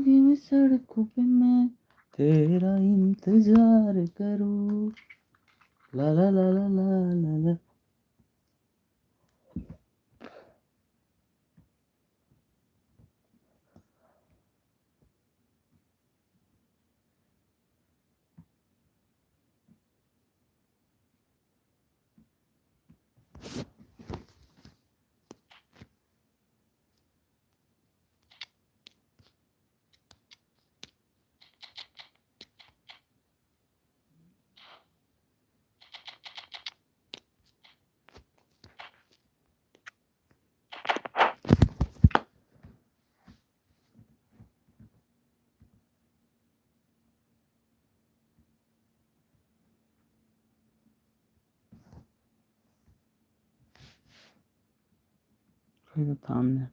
धीमी सड़कों पे मैं तेरा इंतजार करूं. La la la la la la la. Play the thumbnail.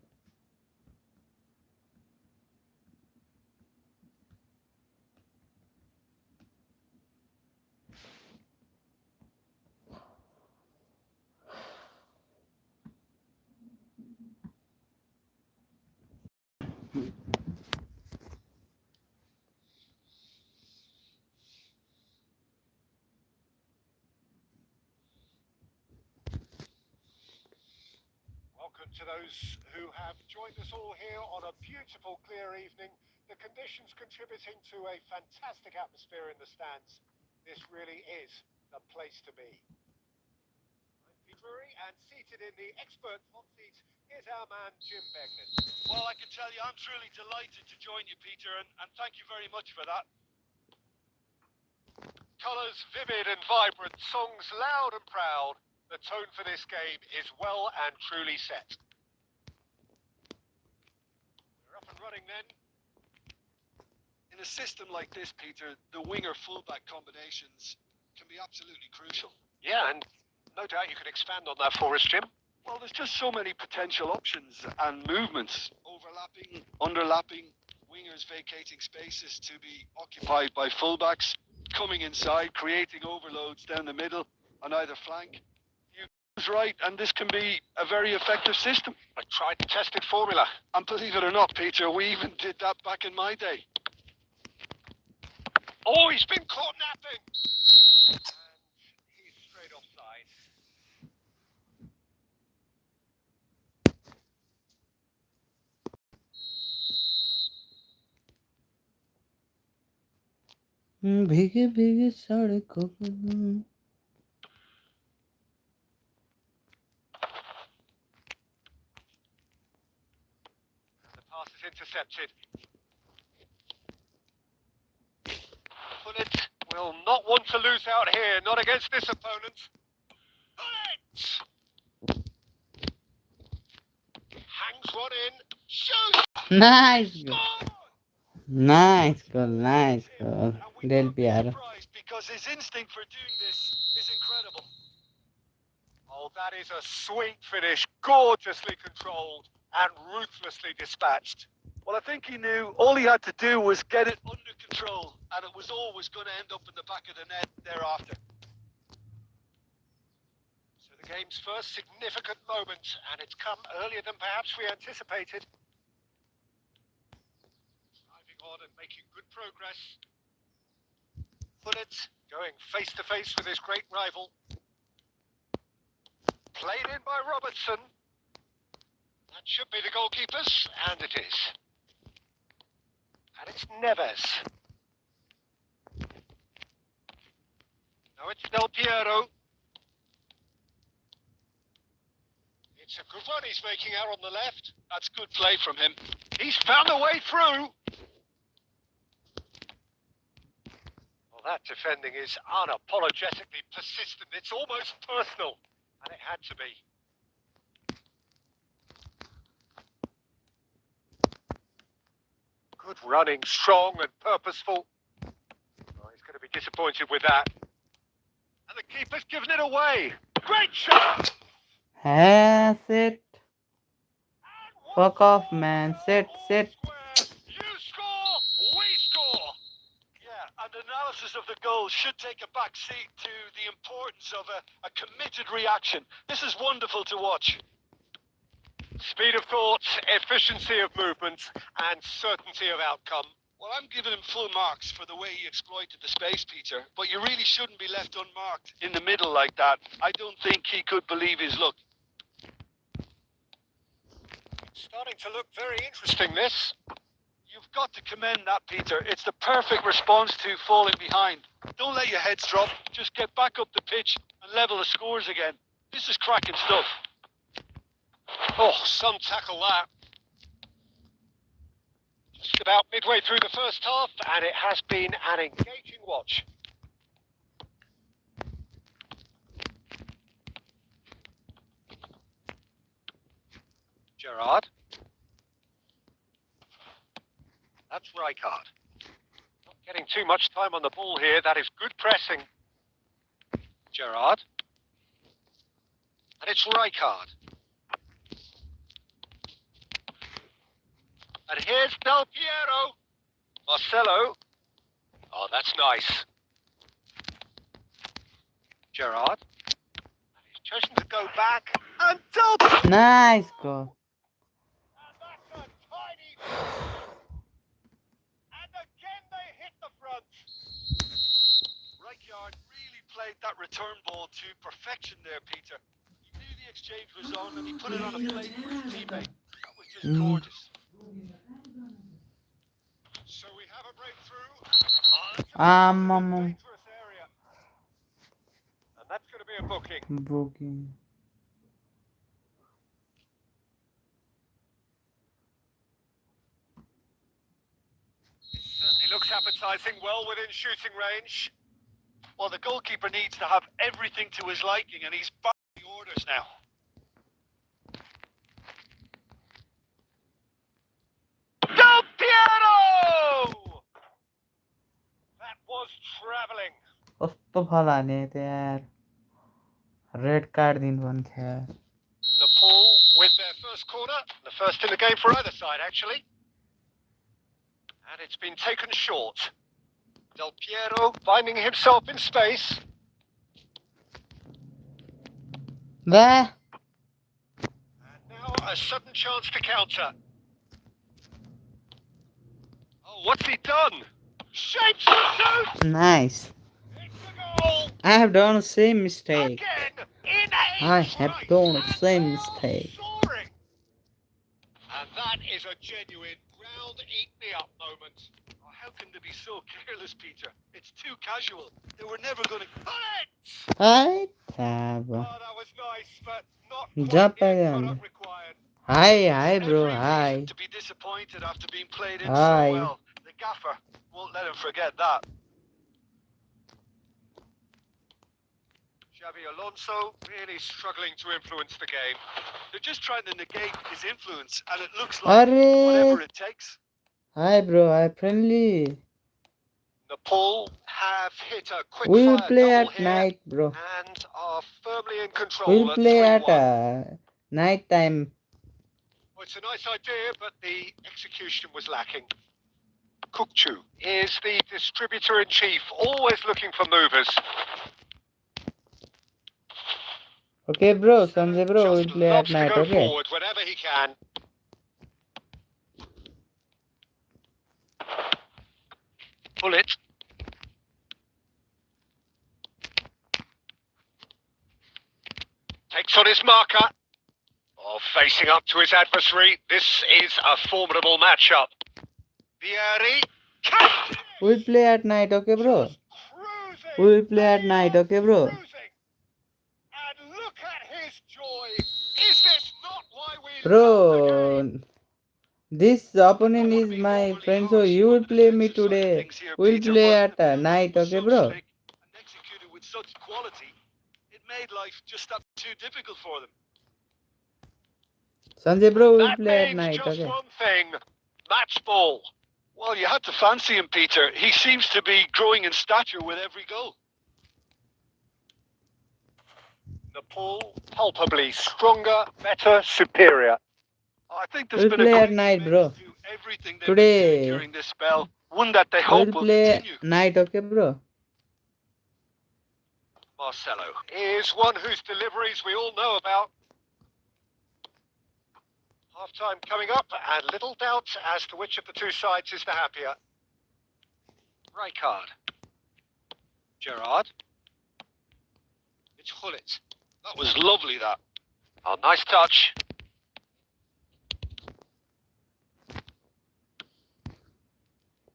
Welcome to those who have joined us all here on a beautiful, clear evening. The conditions contributing to a fantastic atmosphere in the stands. This really is the place to be. I'm Pete Drury, and seated in the expert hot seat is our man Jim Begnan. Well, I can tell you I'm truly delighted to join you, Peter, and thank you very much for that. Colours vivid and vibrant, songs loud and proud. The tone for this game is well and truly set. We're up and running then. In a system like this, Peter, the winger-fullback combinations can be absolutely crucial. Yeah, and no doubt you could expand on that for us, Jim. Well, there's just so many potential options and movements. Overlapping, underlapping, wingers vacating spaces to be occupied by fullbacks, coming inside, creating overloads down the middle on either flank. You're right, and this can be a very effective system. A tried and tested formula. And believe it or not, Peter, we even did that back in my day. Oh, he's been caught napping! And he's straight offside. भीगे भीगे सड़कों पे. The pass is intercepted. Bullet will not want to lose out here, not against this opponent. Bullet! Hangs one in, shoots! Nice goal. Score! Nice goal. Nice goal. Del Piero. Because his instinct for doing this is incredible. Oh, that is a sweet finish, gorgeously controlled and ruthlessly dispatched. Well, I think he knew all he had to do was get it under control, and it was always going to end up in the back of the net thereafter. So the game's first significant moment, and it's come earlier than perhaps we anticipated. Driving on and making good progress. Bullet going face to face with his great rival. Played in by Robertson. That should be the goalkeepers, and it is. And it's Neves. Now it's Del Piero. It's a good one he's making out on the left. That's good play from him. He's found a way through. Well, that defending is unapologetically persistent. It's almost personal, and it had to be. Good running, strong and purposeful. Oh, he's going to be disappointed with that. And the keeper's given it away. Great shot! Has it. Fuck off, man. Sit. You score, we score. Yeah, and analysis of the goal should take a back seat to the importance of a committed reaction. This is wonderful to watch. Speed of thought, efficiency of movement, and certainty of outcome. Well, I'm giving him full marks for the way he exploited the space, Peter. But you really shouldn't be left unmarked in the middle like that. I don't think he could believe his luck. Starting to look very interesting, this. You've got to commend that, Peter. It's the perfect response to falling behind. Don't let your heads drop. Just get back up the pitch and level the scores again. This is cracking stuff. Oh, some tackle that. Just about midway through the first half, and it has been an engaging watch. Gerrard. That's Rijkaard. Not getting too much time on the ball here. That is good pressing. Gerrard. And it's Rijkaard. And here's Del Piero. Marcelo. Oh, that's nice. Gerrard. And he's chosen to go back. And Del Piero. Nice goal. And that's a tiny... And again they hit the front. Rijkaard really played that return ball to perfection there, Peter. He knew the exchange was on and he put it on a plate for his teammate. That was just gorgeous. So we have a breakthrough. Dangerous area. And that's going to be a booking. Booking. Certainly looks appetizing, well within shooting range. Well, the goalkeeper needs to have everything to his liking and he's back the orders now. Del Piero! That was travelling. कस्तो फल हाने त यार red card दिनु पनि थियो Nepal with their first corner. The first in the game for either side, actually. And it's been taken short. Del Piero finding himself in space. There. And now a sudden chance to counter. Oh, what's he done? Shapes the shoot! Nice. It's a goal! I have done the same mistake. Again, in I have done the same mistake. Soaring. And that is a genuine round eat me up moment. Oh, how can they be so careless, Peter? It's too casual. They were never going to... Bullet! Hi. Oh, that was nice, but not quite Jump the end again. product required. Hi, bro. Every Hi. reason to be disappointed after being played in Hi. so well. The gaffer won't let him forget that. Xabi Alonso really struggling to influence the game. They're just trying to negate his influence, and it looks like whatever it takes. Hi, bro. Hi, friendly. Nepal have hit a quick We'll fire play double at here night, bro. and are firmly in control We'll at play at 3-1. night time. Well, it's a nice idea, but the execution was lacking. Kukchu is the distributor-in-chief, always looking for movers. Okay, bro. Sanjay, bro. We'll Just play at loves to night, go okay? forward whenever he can. Bullet. Takes on his marker. Oh, facing up to his adversary. This is a formidable matchup. Vieri. We'll play at night, okay, bro? Cruising. We'll play at night, okay, bro? Cruising. And look at his joy. Is this not why we love the Bro, game? this opponent is my friend, so you will play me today. We'll play at night, okay, bro? And executed with such quality, it made life just that too difficult for them. Sanjay, bro, we'll That play at means night, just okay? one thing. Match ball. Well, you had to fancy him, Peter. He seems to be growing in stature with every goal. Nepal, palpably stronger, better, superior. I think there's We'll been a play at great night, commitment bro. to everything they've Today. been doing during this spell. One that they hope We'll will play continue. night, okay, bro? Marcelo is one whose deliveries we all know about. Half-time coming up, and little doubt as to which of the two sides is the happier. Rijkaard. Gerrard. It's Gullit. That was lovely, that. Oh, nice touch.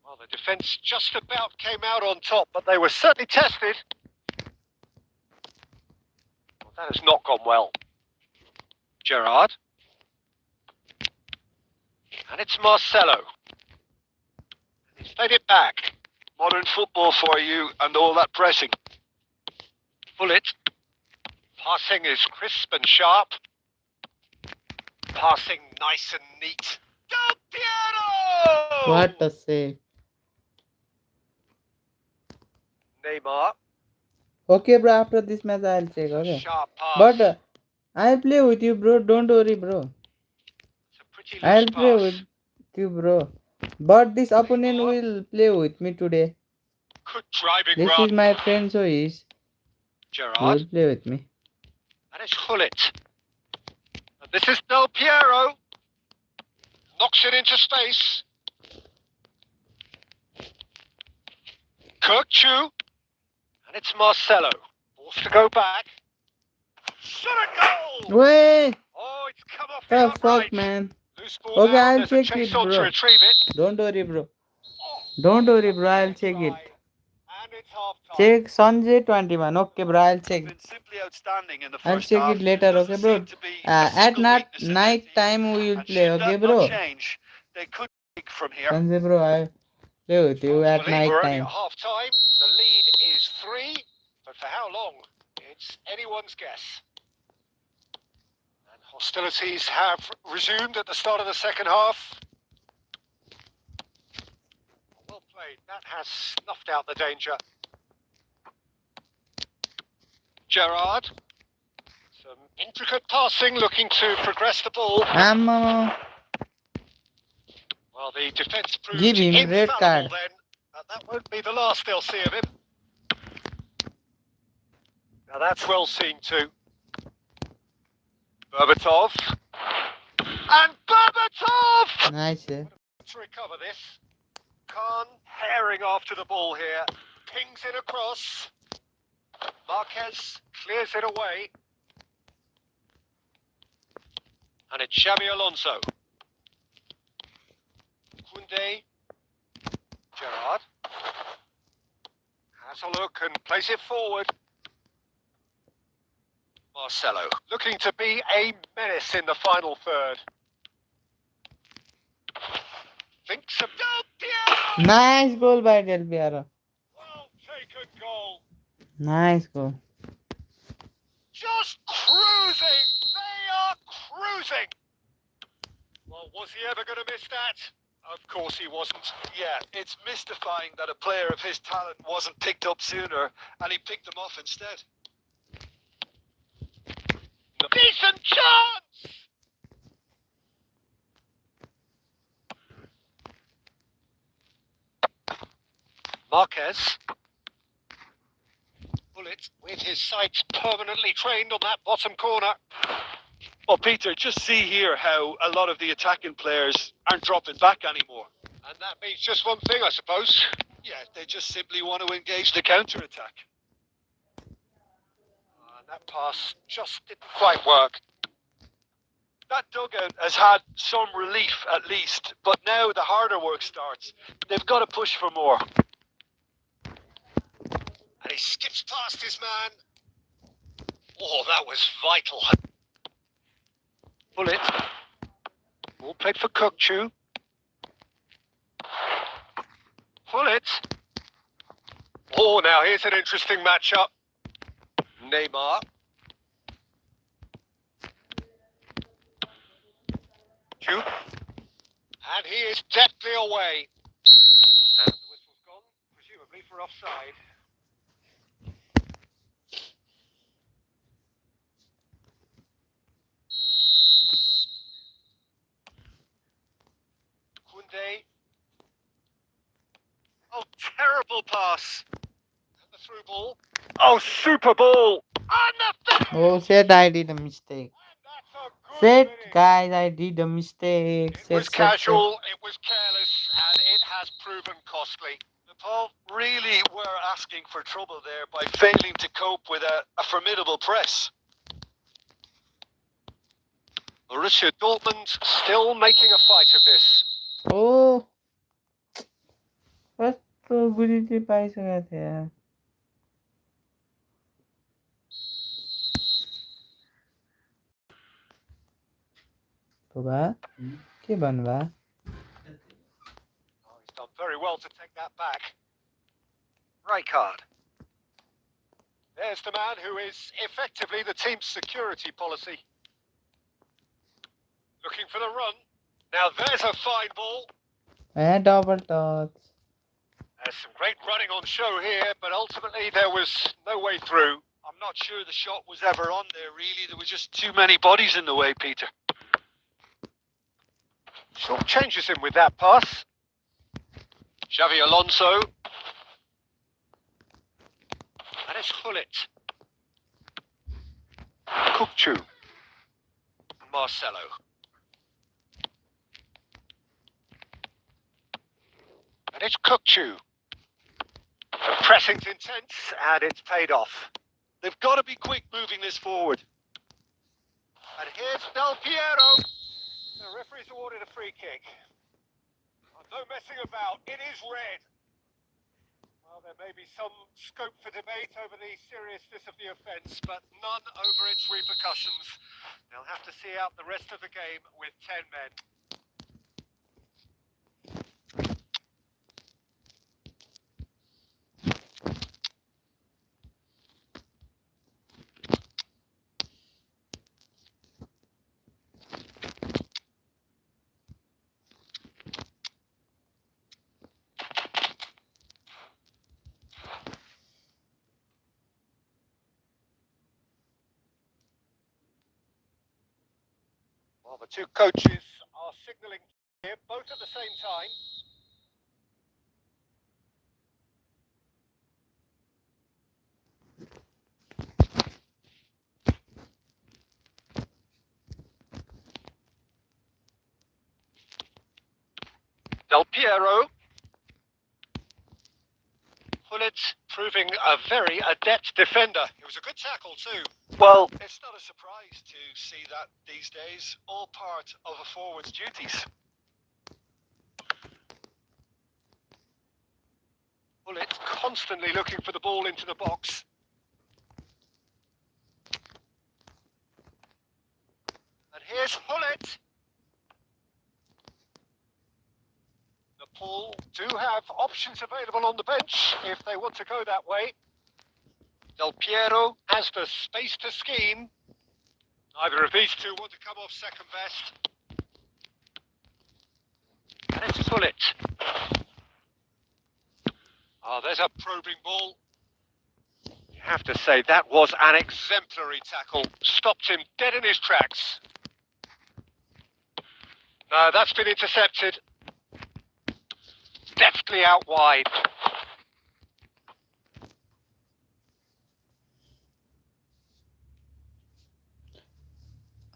Well, the defence just about came out on top, but they were certainly tested. Well, that has not gone well. Gerrard. And it's Marcelo. He's played it back. Modern football for you and all that pressing. Gullit. Passing is crisp and sharp. Passing nice and neat. Del Piero! What a save. Neymar. Okay, bro. After this match, I'll check. A Okay. sharp pass. But I'll play with you, bro. Don't worry, bro. It's a pretty loose I'll play pass. with you, bro. But this opponent will play with me today. Good driving This run. is my friend, so he will Gerrard. play with me. And it's Gullit. And this is Del Piero. Knocks it into space. Kirkchu. And it's Marcelo. Forced to go back. Shot a goal! Wait, Oh, it's come off the the fuck, outright. man. Loose ball Okay, now. I'll There's a check chase it, on to bro. retrieve it. Don't worry, bro. Oh, Don't worry, bro. I'll check it. and it's half-time. Check Sanjay 21. Okay, bro. I'll check. Been simply outstanding in the I'll first check half. it later. Doesn't Okay, bro. seem to be a At single night weakness in their team. time we will And play. should Okay, that bro. not change, they could take from here. Sanjay, bro. I'll play with you at Well, night we're only time. at half-time. The lead is 3, but for how long? It's anyone's guess. And hostilities have resumed at the start of the second half. Well played. That has snuffed out the danger. Gerrard. Some intricate passing, looking to progress the ball. Well, the defence proved Give him red infallible card. then. That won't be the last they'll see of him. Now that's well seen too. Berbatov. And Berbatov! Nice, eh? To recover this. Khan herring after the ball here. Pings it across. Marquez clears it away. And it's Xabi Alonso. Koundé. Gerrard. Has a look and plays it forward. Marcelo. Looking to be a menace in the final third. Thinks of Del Piero! Nice goal by Del Piero. Well taken goal. Nice goal. Just cruising! They are cruising! Well, was he ever going to miss that? Of course he wasn't. Yeah, it's mystifying that a player of his talent wasn't picked up sooner, and he picked them off instead. Decent chance! Marquez. Gullit with his sights permanently trained on that bottom corner. Well, Peter, just see here how a lot of the attacking players aren't dropping back anymore. And that means just one thing, I suppose. Yeah, they just simply want to engage the counter-attack. And that pass just didn't quite work. That dugout has had some relief at least, but now the harder work starts. They've got to push for more. And he skips past his man. Oh, that was vital. Gullit. Ball played for Kirkchu. Gullit. Oh, now here's an interesting matchup. Neymar. Shoot. And he is deftly away. And the whistle's gone, presumably for offside. Koundé. Oh, terrible pass. And the through ball. Oh, super ball. And the finish. Oh shit, I did a mistake. And that's a Set, guys, I did a mistake. It was Set. casual, it was careless, and it has proven costly. Nepal really were asking for trouble there by failing to cope with a formidable press. Borussia Dortmund still making a fight of this. Oh, कस्तो बुढी चाहिँ पाइसकेको थियो यार। बाबा के भन्नुभयो? Oh, he's done very well to take that back. Right card. There's the man who is effectively the team's security policy. Looking for the run. Now there's a fine ball. And double touch. There's some great running on show here, but ultimately there was no way through. I'm not sure the shot was ever on there, really. There was just too many bodies in the way, Peter. Short changes him with that pass. Xavi Alonso. And it's Hullet. Kukcu. Marcelo. And it's Kukcu. The pressing's intense, and it's paid off. They've got to be quick moving this forward. And here's Del Piero. The referee's awarded a free kick. Oh, no messing about. It is red. Well, there may be some scope for debate over the seriousness of the offence, but none over its repercussions. They'll have to see out the rest of the game with 10 men. Well, the two coaches are signalling here, both at the same time. Del Piero. Hullet proving a very adept defender. It was a good tackle too. Well, it's not a surprise to see that these days. All part of a forward's duties. Hullet constantly looking for the ball into the box. And here's Hullet. Nepal do have options available on the bench if they want to go that way. Del Piero has the space to scheme. Neither of these two want to come off second best. And it's Hullet. Oh, there's a probing ball. You have to say that was an exemplary tackle. Stopped him dead in his tracks. No, that's been intercepted. Deftly out wide.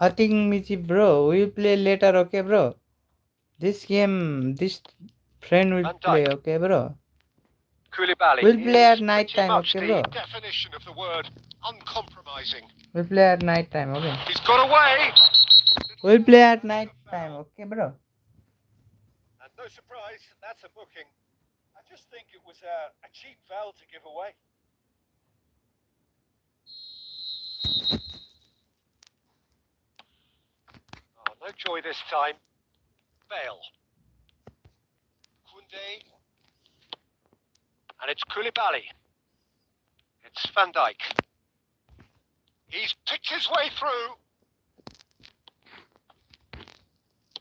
I think Michi bro, we'll play later, okay bro? This game, this friend will Van Dijk. play, okay bro? Koulibaly We'll play is at night pretty time, much okay, the bro? definition of the word uncompromising. We'll play at night time, okay? He's got away. We'll play at night time, okay bro? And no surprise, that's a booking. I just think it was a cheap foul to give away. Oh, no joy this time. Bale. Koundé. And it's Koulibaly. It's Van Dijk. He's picked his way through.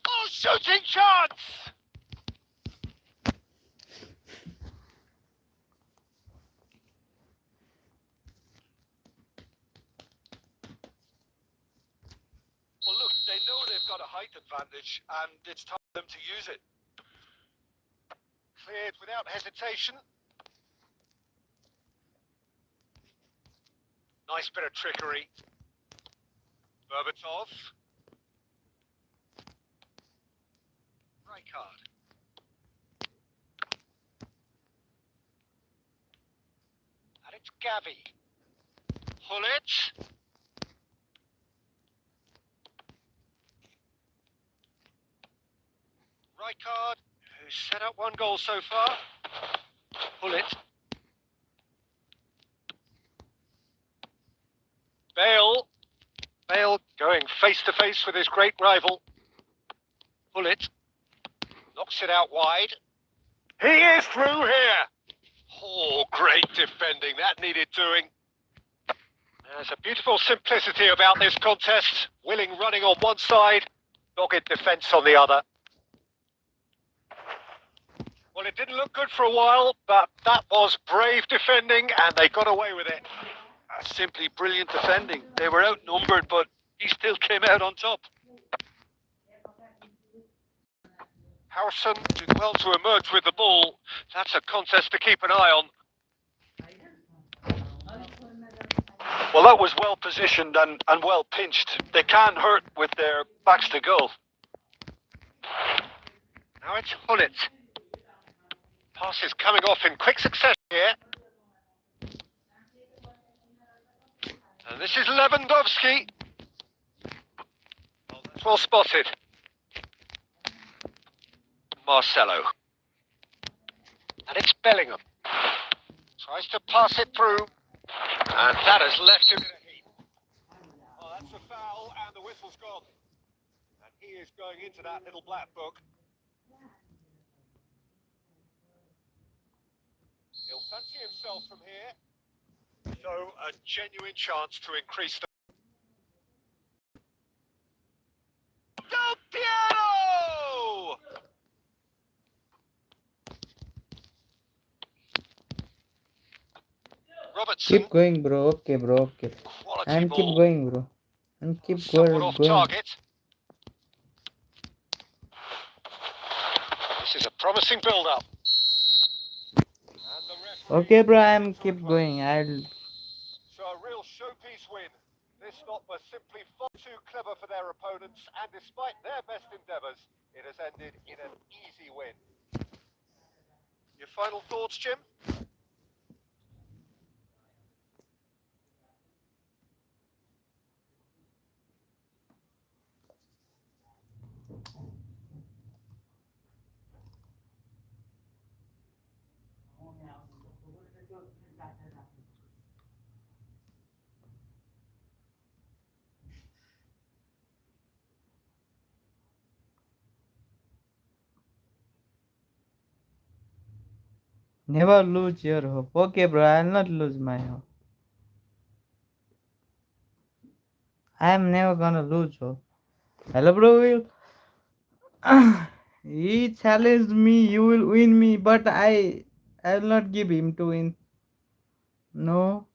Oh, shooting chance! Well, look, they know they've got a height advantage, and it's time for them to use it. Cleared without hesitation. Nice bit of trickery. Berbatov. Rijkaard. And it's Gavi. Hullet. Rijkaard, who's set up one goal so far. Hullet. Bale. Bale going face to face with his great rival. Hullet. Knocks it out wide. He is through here. Oh, great defending. That needed doing. There's a beautiful simplicity about this contest. Willing running on one side, dogged defence on the other. Well, it didn't look good for a while, but that was brave defending, and they got away with it. Simply brilliant defending. They were outnumbered, but he still came out on top. Harrison did well to emerge with the ball. That's a contest to keep an eye on. Well, that was well positioned and well pinched. They can't hurt with their backs to goal. Now it's Hullet. Pass is coming off in quick succession here. And this is Lewandowski. Oh, that's well spotted. Marcelo. And it's Bellingham. Tries to pass it through. And that has left him in a heap. Oh, that's a foul, and the whistle's gone. And he is going into that little black book. He'll fancy himself from here. So, a genuine chance to increase the... Del Piero! Robertson. Keep going, bro. Okay, bro. Okay. Quality And ball. keep going, bro. And keep Somewhat off going. target. This is a promising build-up. Okay, bro. I'm keep going. I'll. So a real showpiece win. This lot were simply far too clever for their opponents, and despite their best endeavours, it has ended in an easy win. Your final thoughts, Jim? Never lose your hope. Okay, bro. I'll not lose my hope. I'm never gonna lose hope. Hello, bro. Will. He challenged me. You will win me, but I will not give him to win. No.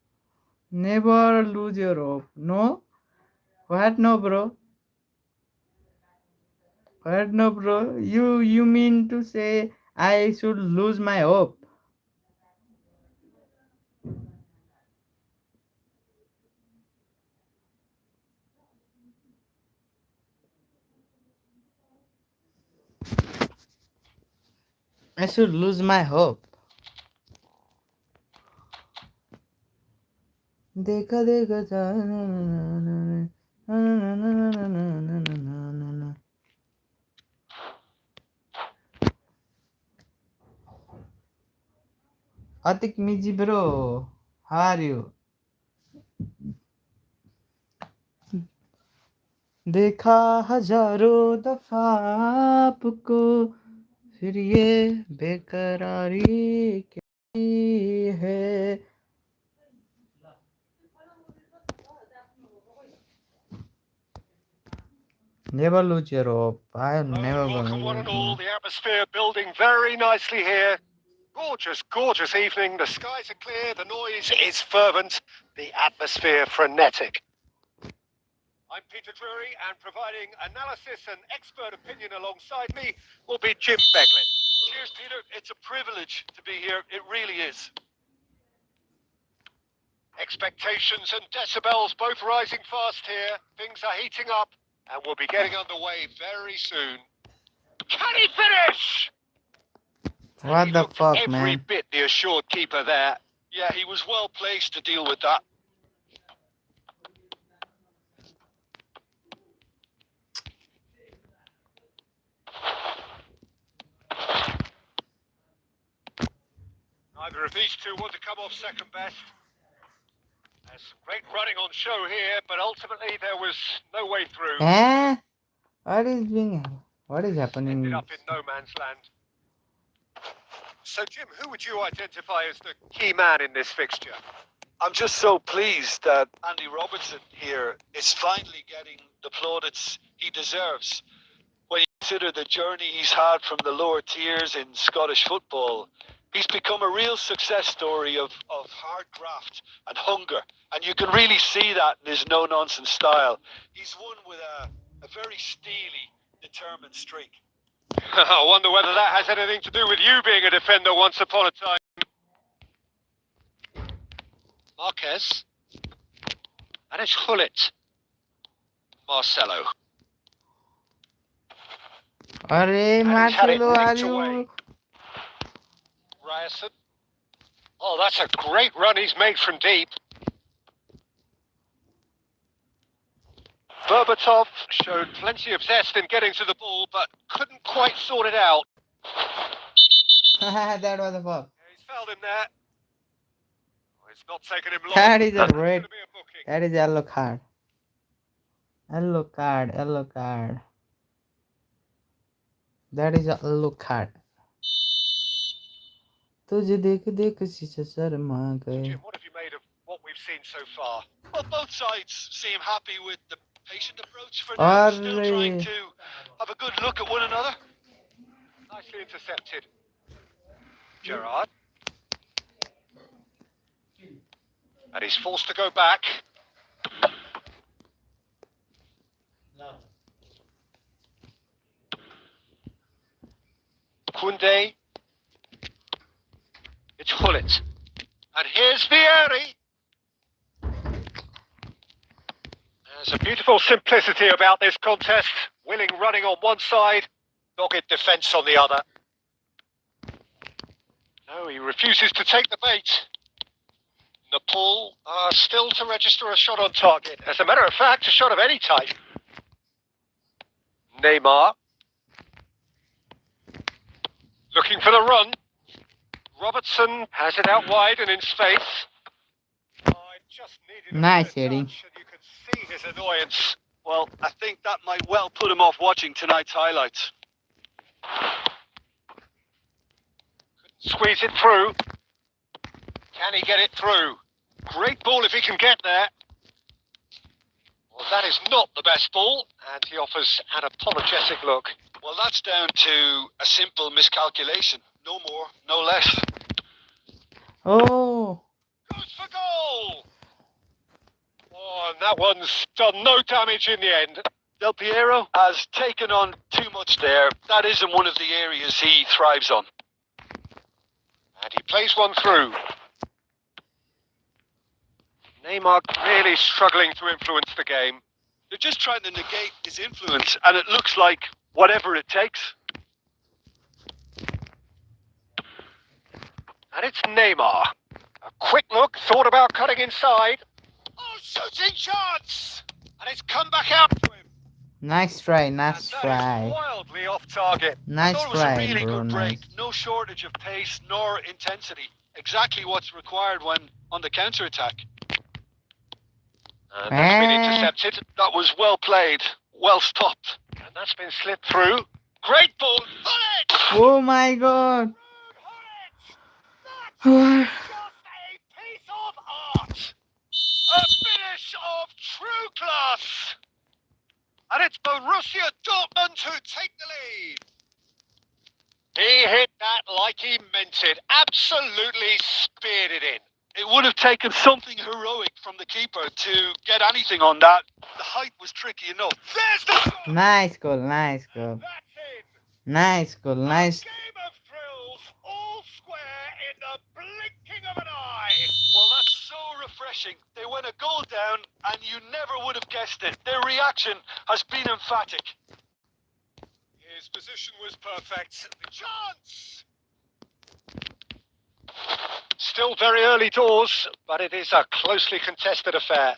Never lose your hope. No. What? No, bro. What? No, bro. You mean to say I should lose my hope? I should lose my hope. देखा देखा Atik Miji bro, how are you? देखा हजारों दफा आपको फिर ये बेकरारी क्या है Never lose your hope. I am never Welcome gonna one and all. lose. The atmosphere building very nicely here. Gorgeous, gorgeous evening. The skies are clear. The noise is fervent. The atmosphere frenetic. I'm Peter Drury, and providing analysis and expert opinion alongside me will be Jim Beglin. Cheers, Peter. It's a privilege to be here. It really is. Expectations and decibels both rising fast here. Things are heating up, and we'll be getting underway very soon. Can he finish? What He the looked fuck, every man? bit the assured keeper there. Yeah, he was well placed to deal with that. Neither of these two want to come off second best. There's some great running on show here, but ultimately there was no way through. Eh? What is Ended happening? up in no man's land. So, Jim, who would you identify as the key man in this fixture? I'm just so pleased that Andy Robertson here is finally getting the plaudits he deserves. When you consider the journey he's had from the lower tiers in Scottish football, he's become a real success story of hard graft and hunger. And you can really see that in his no-nonsense style. He's won with a very steely, determined streak. I wonder whether that has anything to do with you being a defender once upon a time. Marquez. And it's Hullet. Marcelo. Arey, And he's had it Marcelo, are nicked away. you? Ryerson. Oh, that's a great run he's made from deep. Berbatov showed plenty of zest in getting to the ball, but couldn't quite sort it out. That was a fuck. Yeah, he's fouled him there. Oh, it's not taken him long. That is a That's red. gonna be a booking. That is yellow card. Yellow card. Yellow card. That is a yellow card. तुझे देख देख शीशा शर्मा गए. Jim, what have you made of what we've seen so far? Well, both sides seem happy with the patient approach for now, still trying to have a good look at one another. Nicely intercepted. Gerrard. And he's forced to go back. Koundé. It's Hullet. And here's Vieri. There's a beautiful simplicity about this contest. Willing running on one side, dogged defence on the other. No, he refuses to take the bait. Nepal still to register a shot on target. As a matter of fact, a shot of any type. Neymar. Looking for the run. Robertson has it out wide and in space. Oh, it just needed a Nice bit of heading. touch, and you could see his annoyance. Well, I think that might well put him off watching tonight's highlights. Squeeze it through. Can he get it through? Great ball if he can get there. Well, that is not the best ball, and he offers an apologetic look. Well, that's down to a simple miscalculation. No more, no less. Oh. Goes for goal! Oh, and that one's done no damage in the end. Del Piero has taken on too much there. That isn't one of the areas he thrives on. And he plays one through. Neymar really struggling to influence the game. They're just trying to negate his influence, and it looks like whatever it takes. And it's Neymar. A quick look, thought about cutting inside. Oh, shooting chance! And it's come back out to him. Nice try. And Nice that try. is wildly off target. Nice I thought it was try, a really bro. good Nice. break. No shortage of pace nor intensity. Exactly what's required when on the counter-attack. And that's been intercepted. That was well played, well stopped. And that's been slipped through. Great ball. Hullet! Oh my god. Hullet! That's just a piece of art. A finish of true class. And it's Borussia Dortmund who take the lead. He hit that like he meant it. Absolutely speared it in. It would have taken something heroic from the keeper to get anything on that. The height was tricky enough. There's the goal. Nice goal. Nice goal. That's in. Nice goal. Nice. A game of thrills, all square in the blinking of an eye. Well, that's so refreshing. They went a goal down and you never would have guessed it. Their reaction has been emphatic. His position was perfect. The chance! Still very early doors, but it is a closely contested affair.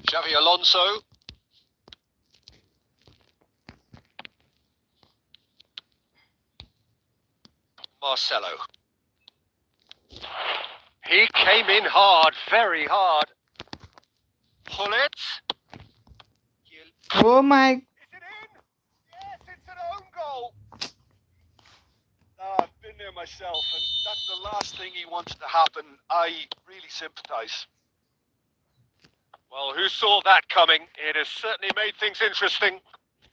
Xavi Alonso. Marcelo. He came in hard, very hard. Pull it. Oh my. Is it in? Yes, it's an own goal. I've been there myself, and that's the last thing he wants to happen. I really sympathise. Well, who saw that coming? It has certainly made things interesting.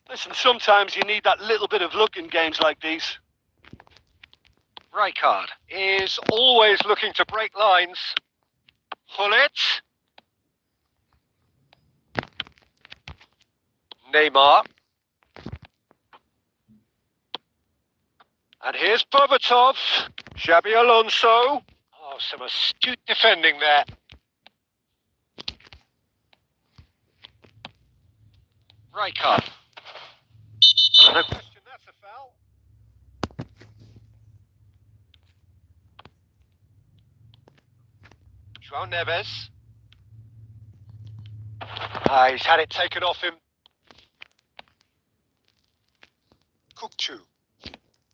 Listen, sometimes you need that little bit of luck in games like these. Rijkaard is always looking to break lines. Pull it. Neymar. And here's Berbatov. Xabi Alonso. Oh, some astute defending there. Rijkaard. No question, that's a foul. João Neves. He's had it taken off him. Kukçu.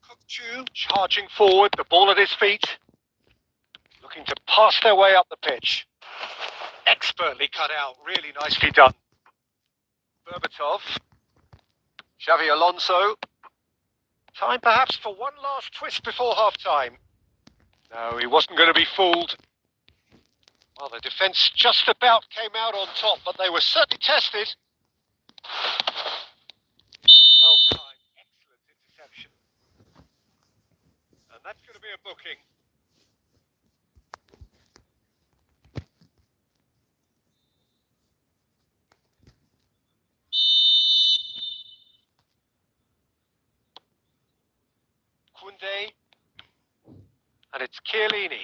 Kukçu charging forward, the ball at his feet. Looking to pass their way up the pitch. Expertly cut out, really nicely done. Berbatov. Xavi Alonso. Time perhaps for one last twist before half-time. No, he wasn't going to be fooled. Well, the defence just about came out on top, but they were certainly tested. Well timed, excellent interception. And that's going to be a booking. Koundé. And it's Chiellini.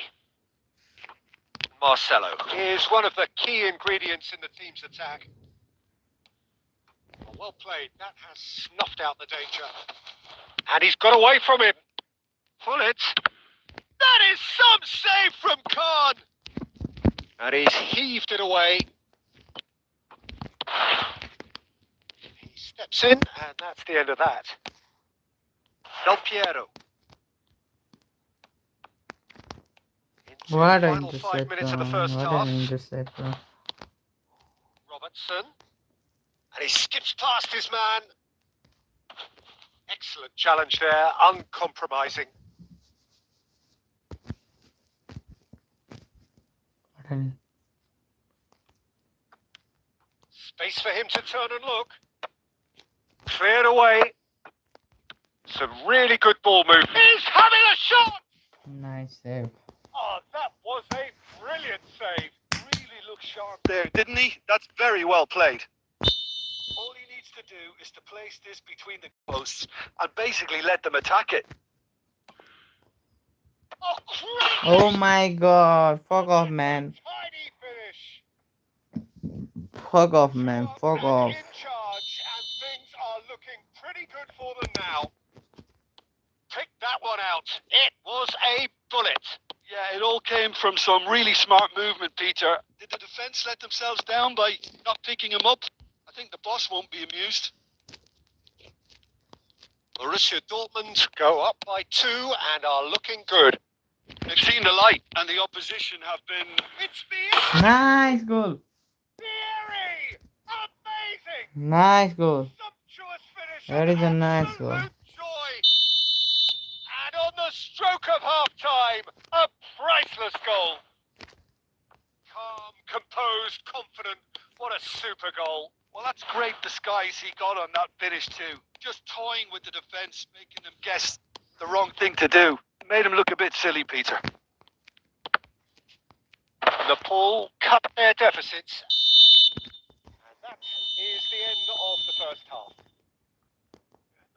Marcelo is one of the key ingredients in the team's attack. Well played. That has snuffed out the danger. And he's got away from him. Pull it. That is some save from Khan. And he's heaved it away. He steps in, and that's the end of that. Del Piero. What an Final 5 minutes of the interception. first What half. an interception. Robertson. And he skips past his man. Excellent challenge there, uncompromising. What an... Space for him to turn and look. Cleared away. Some really good ball movement. He's having a shot! Nice save. Oh, that was a brilliant save. Really looked sharp there, didn't he? That's very well played. All he needs to do is to place this between the posts and basically let them attack it. Oh, great! Oh my god. Fuck off, man. Tiny finish. Fuck off, man. Fuck And off. in charge, and things are looking pretty good for them now. Pick that one out. It was a bullet. Yeah, it all came from some really smart movement, Peter. Did the defence let themselves down by not picking him up? I think the boss won't be amused. Borussia Dortmund go up by 2 and are looking good. They've seen the light, and the opposition have been... It's the Nice goal. Theory! Amazing! Nice goal. Sumptuous finish. That is a nice goal. Absolute joy. And on the stroke of half-time, a priceless goal. Calm, composed, confident. What a super goal. Well, that's great disguise he got on that finish too. Just toying with the defence, making them guess the wrong thing to do. It made him look a bit silly, Peter. Nepal cut their deficits. And that is the end of the first half.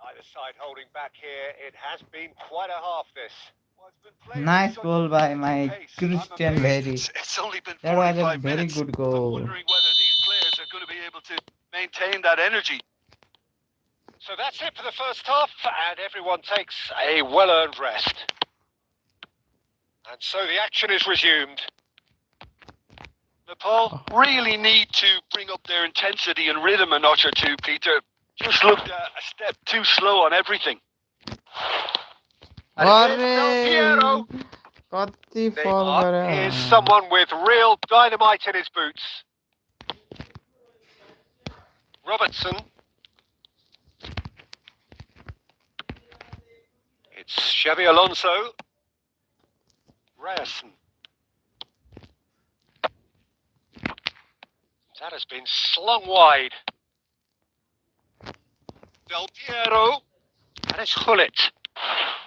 Neither side holding back here. It has been quite a half, this. Well, it's been played Nice at such goal by my pace. Christian I'm amazed Berry. It's only been That was a 45 very minutes. good I'm goal. wondering whether these players are going to be able to maintain that energy. So that's it for the first half, and everyone takes a well-earned rest. And so the action is resumed. Nepal really need to bring up their intensity and rhythm a notch or two, Peter. Just looked a step too slow on everything. And here's Del Piero. कति फल गरे Is someone with real dynamite in his boots. Robertson. It's Xavi Alonso. Ryerson. That has been slung wide. Del Piero. And it's Hullet.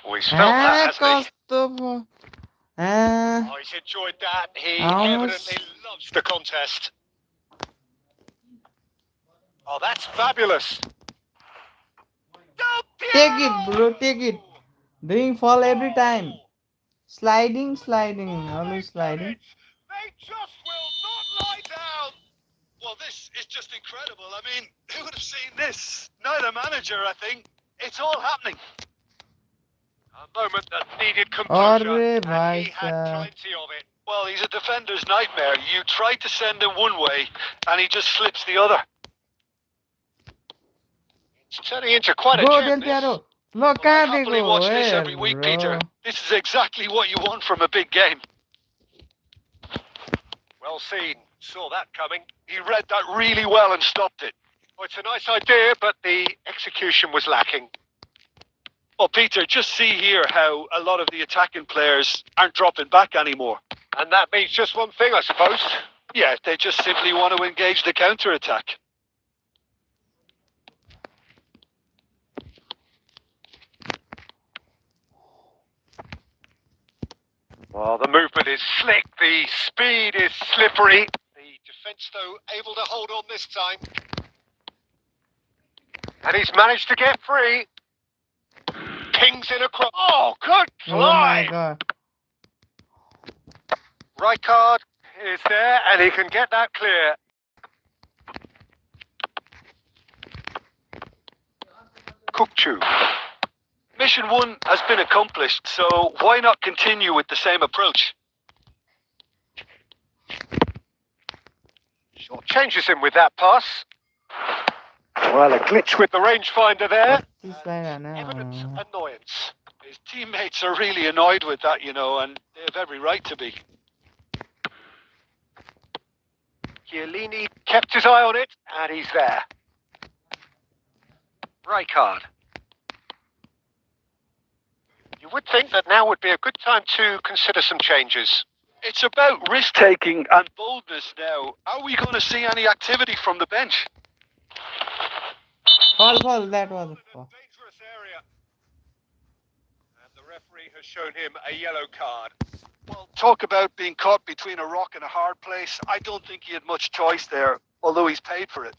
Oh, he's felt that, hasn't he? कस्तो Oh, he's enjoyed that. He evidently loves the contest. Oh, that's fabulous. Take it, bro, take it. Doing fall every time. Sliding, always sliding. They just will not lie down. Well, this is just incredible. I mean, who would have seen this? Neither manager, I think. It's all happening. A moment that needed composure, Arre, and bhai he had sahab. plenty of it. Well, he's a defender's nightmare. You try to send him one way, and he just slips the other. It's turning into quite a Go gem, Del this. Piero. Look, Well, I can't happily watch this go. every week, Peter. This is exactly what you want from a big game. Well seen. Saw that coming. He read that really well and stopped it. Oh, it's a nice idea, but the execution was lacking. Well, Peter, just see here how a lot of the attacking players aren't dropping back anymore. And that means just one thing, I suppose. Yeah, they just simply want to engage the counter-attack. Well, the movement is slick, the speed is slippery. The defence, though, able to hold on this time. And he's managed to get free. Pings in across. Oh, good Oh my fly! god. Rijkaard is there, and he can get that clear. Kukcu. Mission 1 has been accomplished, so why not continue with the same approach? Short changes him with that pass. Well, a glitch with the rangefinder there. Evident annoyance. His teammates are really annoyed with that, you know, and they have every right to be. Chiellini kept his eye on it, and he's there. Rijkaard. You would think that now would be a good time to consider some changes. It's about risk-taking and boldness now. Are we going to see any activity from the bench? Fall, that was a fall. Dangerous area. And the referee has shown him a yellow card. Well, talk about being caught between a rock and a hard place. I don't think he had much choice there, although he's paid for it.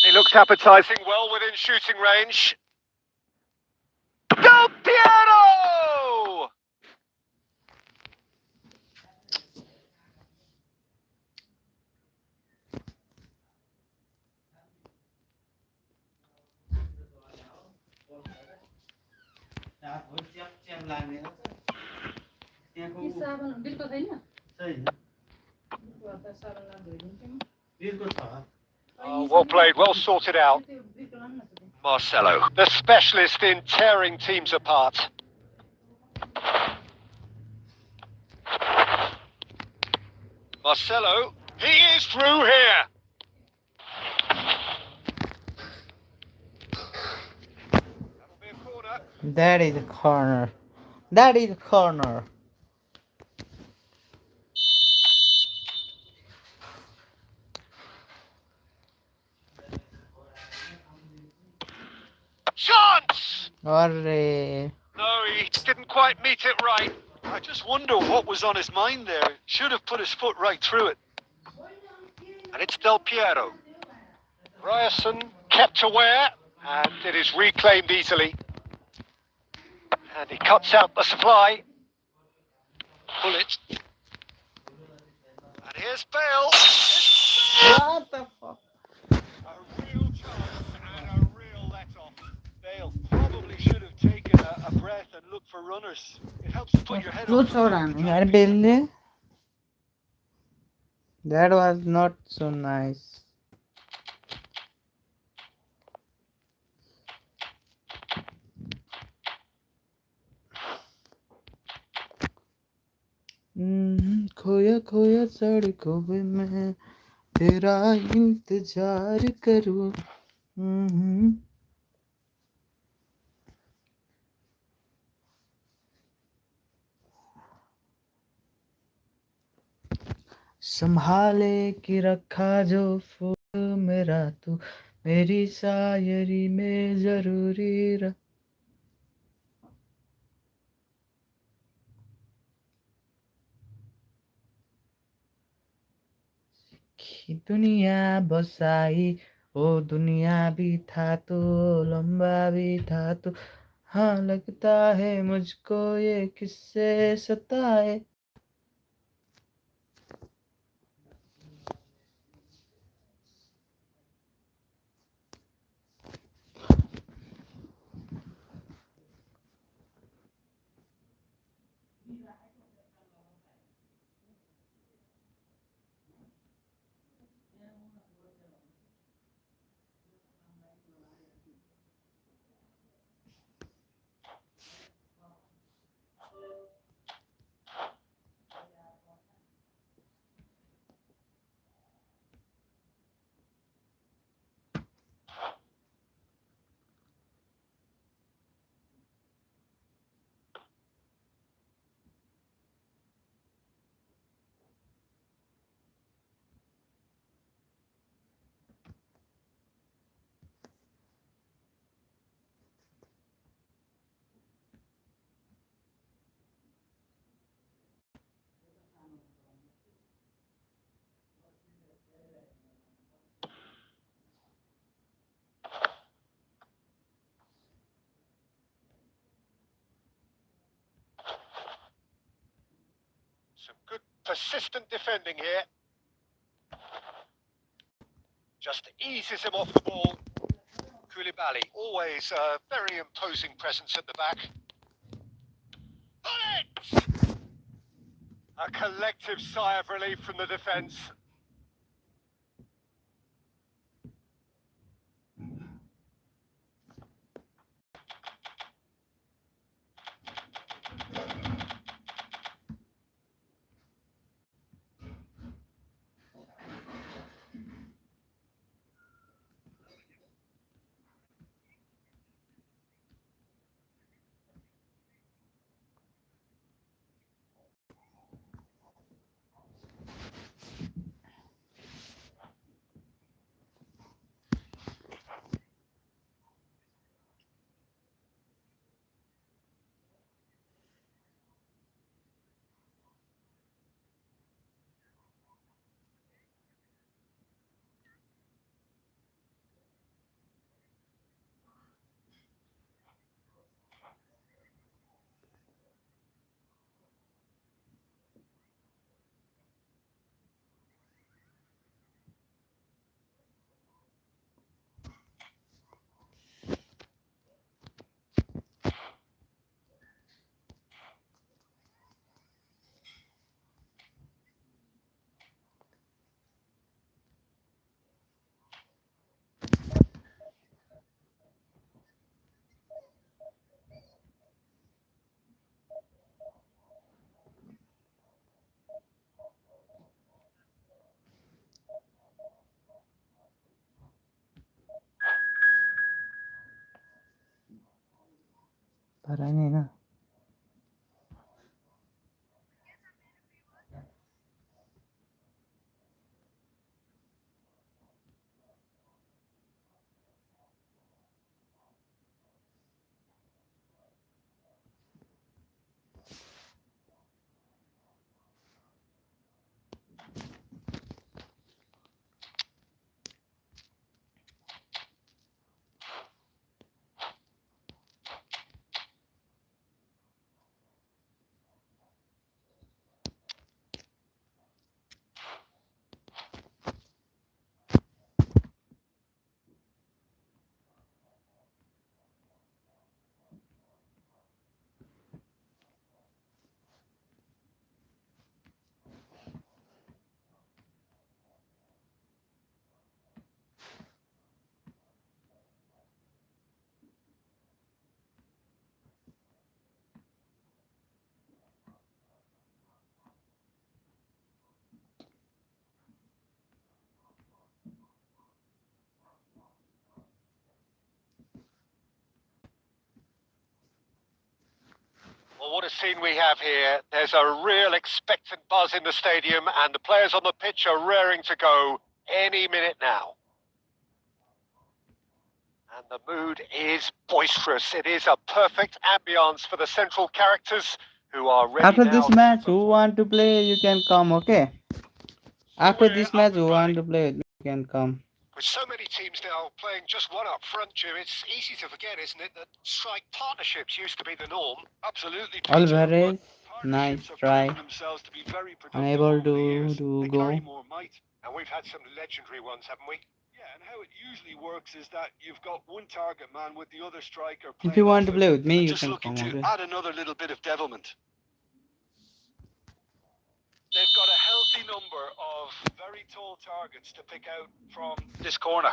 It looks appetising, well within shooting range. Del Piero! Oh, well played, well sorted out. Marcelo, the specialist in tearing teams apart. Marcelo, he is through here. That'll be a corner. That is a corner. That is a corner. Chance! Arre. No, he Didn't quite meet it right. I just wonder what was on his mind there. Should have put his foot right through it. And it's Del Piero. Ryerson kept aware, and it is reclaimed easily. And he cuts out the supply. Pull it. And here's Bale. What the fuck? A real chance and a real let-off. Bale probably should have taken a breath and looked for runners. It helps to put your head Tut up. oranı. Yani belli. That was not so nice. खोया खोया सड़कों पे मैं तेरा इंतजार करूं. संभाले कि रखा जो फूल मेरा तू मेरी शायरी में जरूरी रहा. कि दुनिया बसाई ओ दुनिया भी था तो लंबा भी था तो हाँ लगता है मुझको ये किससे सताए. Some good persistent defending here. Just eases him off the ball. Koulibaly, always a very imposing presence at the back. On it! A collective sigh of relief from the defence. भरा नहीं ना Well, what a scene we have here. There's a real expectant buzz in the stadium, and the players on the pitch are raring to go any minute now. And the mood is boisterous. It is a perfect ambience for the central characters who are ready after now this to match who perform. want to play you can come okay after We're this up match and who want running. to play with me you can come With so many teams now playing just one up front, Jim, it's easy to forget, isn't it, that strike partnerships used to be the norm. Absolutely, Peter. Alvarez But nice partnerships have try proven themselves to be very productive unable over the years. to They go carry more might. And we've had some legendary ones, haven't we? Yeah, and how it usually works is that you've got one target man with the other striker if playing you want off to him, play with me and you just can looking come to okay add another little bit of devilment. They've got a healthy number of very tall targets to pick out from this corner.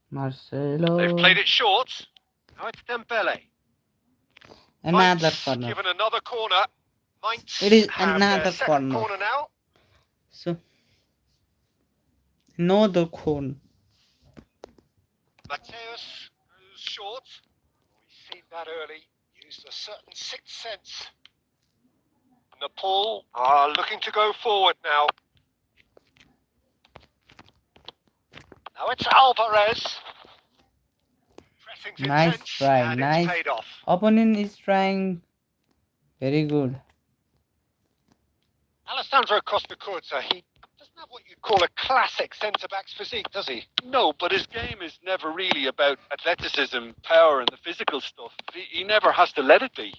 Marcelo They've played it short. Now it's Dembele. another Mainz corner given another corner. Mainz it is have another their second corner corner now. so another corner Mateus goes short. We've seen that early. Used a certain sixth sense. Nepal are looking to go forward now. Now it's Alvarez. Pressing's nice intense, try and nice it's paid off. opponent is trying very good Alessandro Costa-Curta, he doesn't have what you'd call a classic centre-back's physique, does he? No, but his game is never really about athleticism, power, and the physical stuff. He never has to let it be.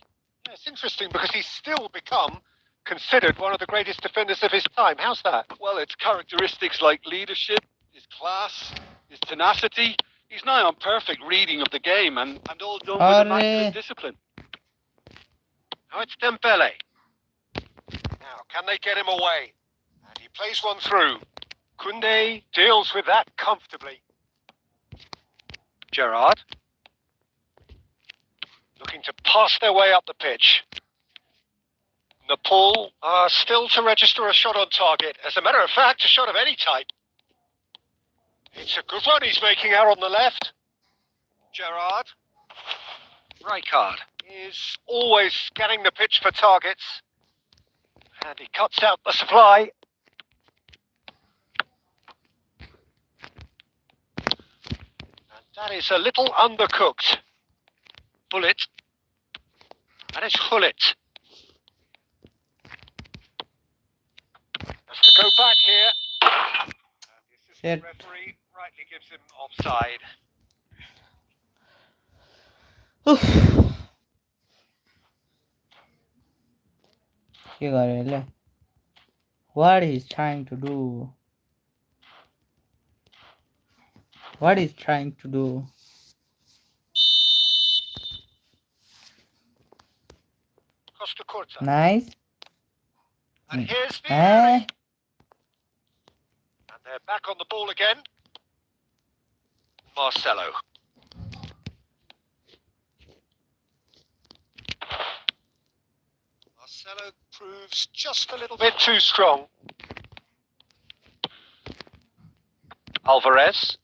Yeah, it's interesting because he's still become considered one of the greatest defenders of his time. How's that? Well, it's characteristics like leadership, his class, his tenacity. He's nigh on perfect reading of the game and all done with immaculate discipline. Now it's Dembele. Now, can they get him away? And he plays one through. Koundé deals with that comfortably. Gerrard. Looking to pass their way up the pitch. Nepal are still to register a shot on target. As a matter of fact, a shot of any type. It's a good run he's making out on the left. Gerrard. Rijkaard is always scanning the pitch for targets. And he cuts out the supply. And that is a little undercooked. Bullet. And it's Hullet. Has to go back here. And the assistant referee rightly gives him offside. what he's trying to do what he's trying to do Costa-Curta. nice And here's Vieri. And they're back on the ball again. Marcelo. Marcelo proves just a little bit too strong. Alvarez.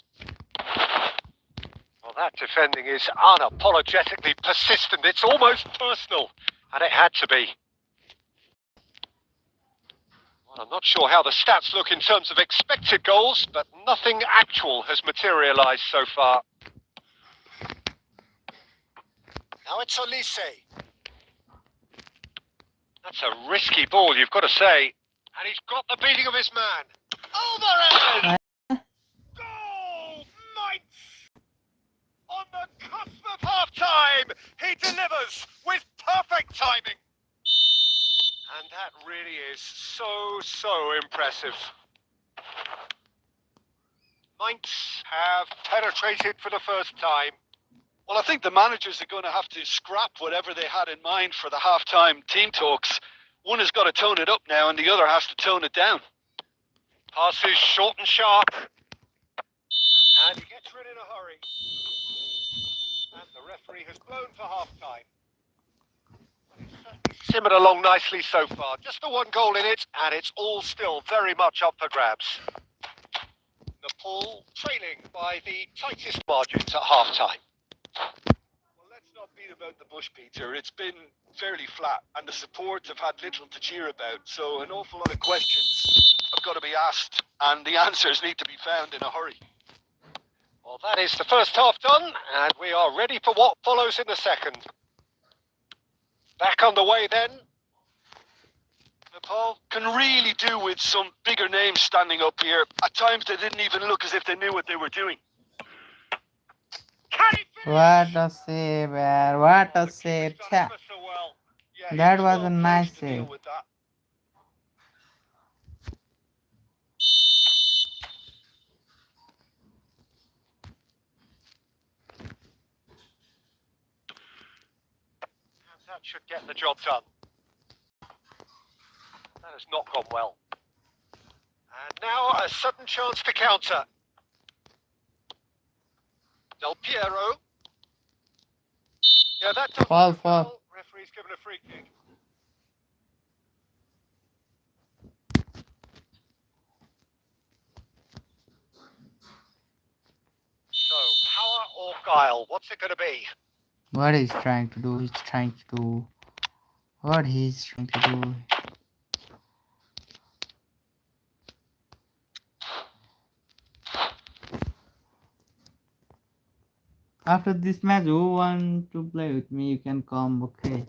Well, That defending is unapologetically persistent. It's almost personal, and it had to be. Well, I'm not sure how the stats look in terms of expected goals, but nothing actual has materialised so far. Now it's Olise. That's a risky ball, you've got to say. And he's got the beating of his man. Overhead! Goal! Mainz! On the cusp of half-time, he delivers with perfect timing. And that really is so impressive. Mainz have penetrated for the first time. Well, I think the managers are going to have to scrap whatever they had in mind for the half-time team talks. One has got to tone it up now and the other has to tone it down. Passes short and sharp. And he gets rid in a hurry. And the referee has blown for half-time. Simmered along nicely so far. Just the one goal in it, and it's all still very much up for grabs. Nepal trailing by the tightest margins at half-time. Well, let's not beat about the bush, Peter. It's been fairly flat, and the support have had little to cheer about. So an awful lot of questions have got to be asked, and the answers need to be found in a hurry. Well, that is the first half done, and we are ready for what follows in the second. Back on the way then. Nepal can really do with some bigger names standing up here. At times they didn't even look as if they knew what they were doing. Can he finish? What a save, man. What a save. He's done ever so well. Yeah, That he was a well nice placed to deal save. with that. And that should get the job done. That has not gone well. And now a sudden chance to counter. Del Piero. Yeah, that doesn't Fall. Referee's given a free kick. So, power or guile? What's it going to be? What he's trying to do, what he's trying to do. After this match, who want to play with me, you can come, okay?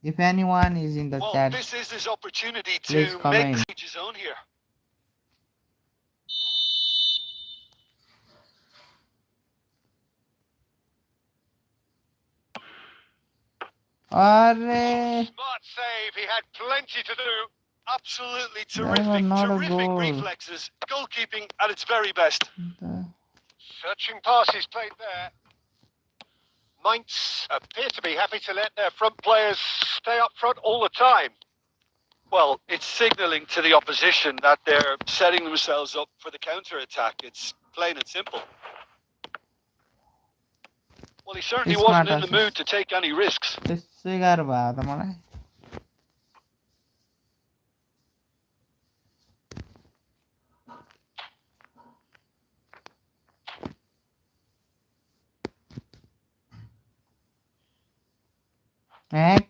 If anyone is in the Well, chat, this is his opportunity please to come make in. the stage his own here. Arre! Smart save. He had plenty to do. Absolutely That was terrific, not a terrific goal. reflexes. Goalkeeping at its very best. Searching passes played there. Mainz appear to be happy to let their front players stay up front all the time. Well, it's signalling to the opposition that they're setting themselves up for the counter-attack. It's plain and simple. Well, he certainly It's wasn't smart in the mood to take any risks. त्यसै गाह्रो भयो त मलाई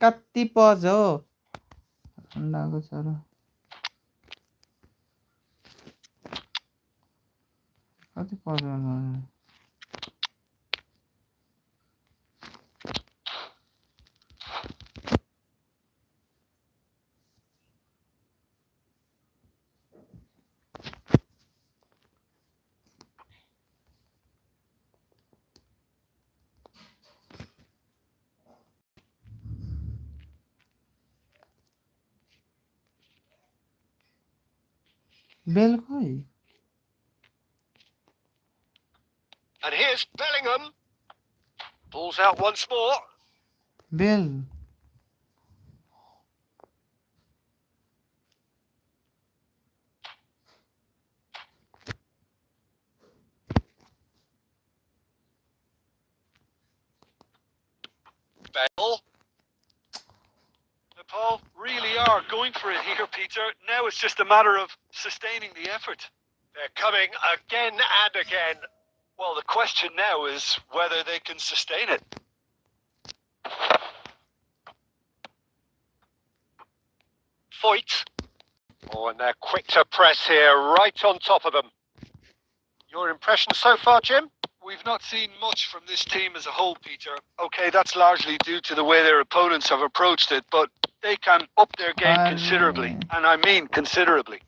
कति पज हो अन्डाको छ र कति पज बेल खोइ And here's Bellingham. Ball's out once more. Bell Bell. Paul, really are going for it here, Peter. Now it's just a matter of sustaining the effort. They're coming again and again. Well, the question now is whether they can sustain it. Foyt. Oh, and they're quick to press here, right on top of them. Your impression so far, Jim? We've not seen much from this team as a whole, Peter. Okay, that's largely due to the way their opponents have approached it, but they can up their game considerably, and I mean considerably.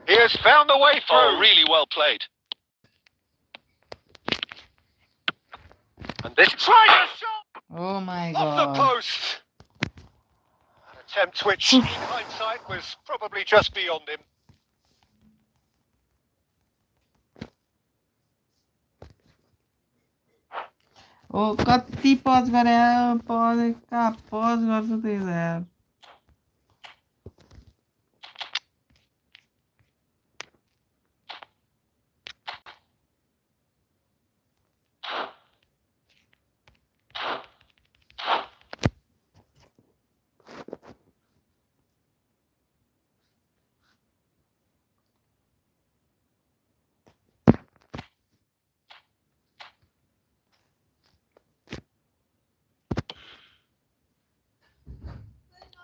He has found the way through. Oh, really well played. And this tries a shot Oh my Off the god. post. An attempt which, in hindsight, was probably just beyond him. ओ कति पज गरे पज कहाँ पज गर्छु त्यही त यार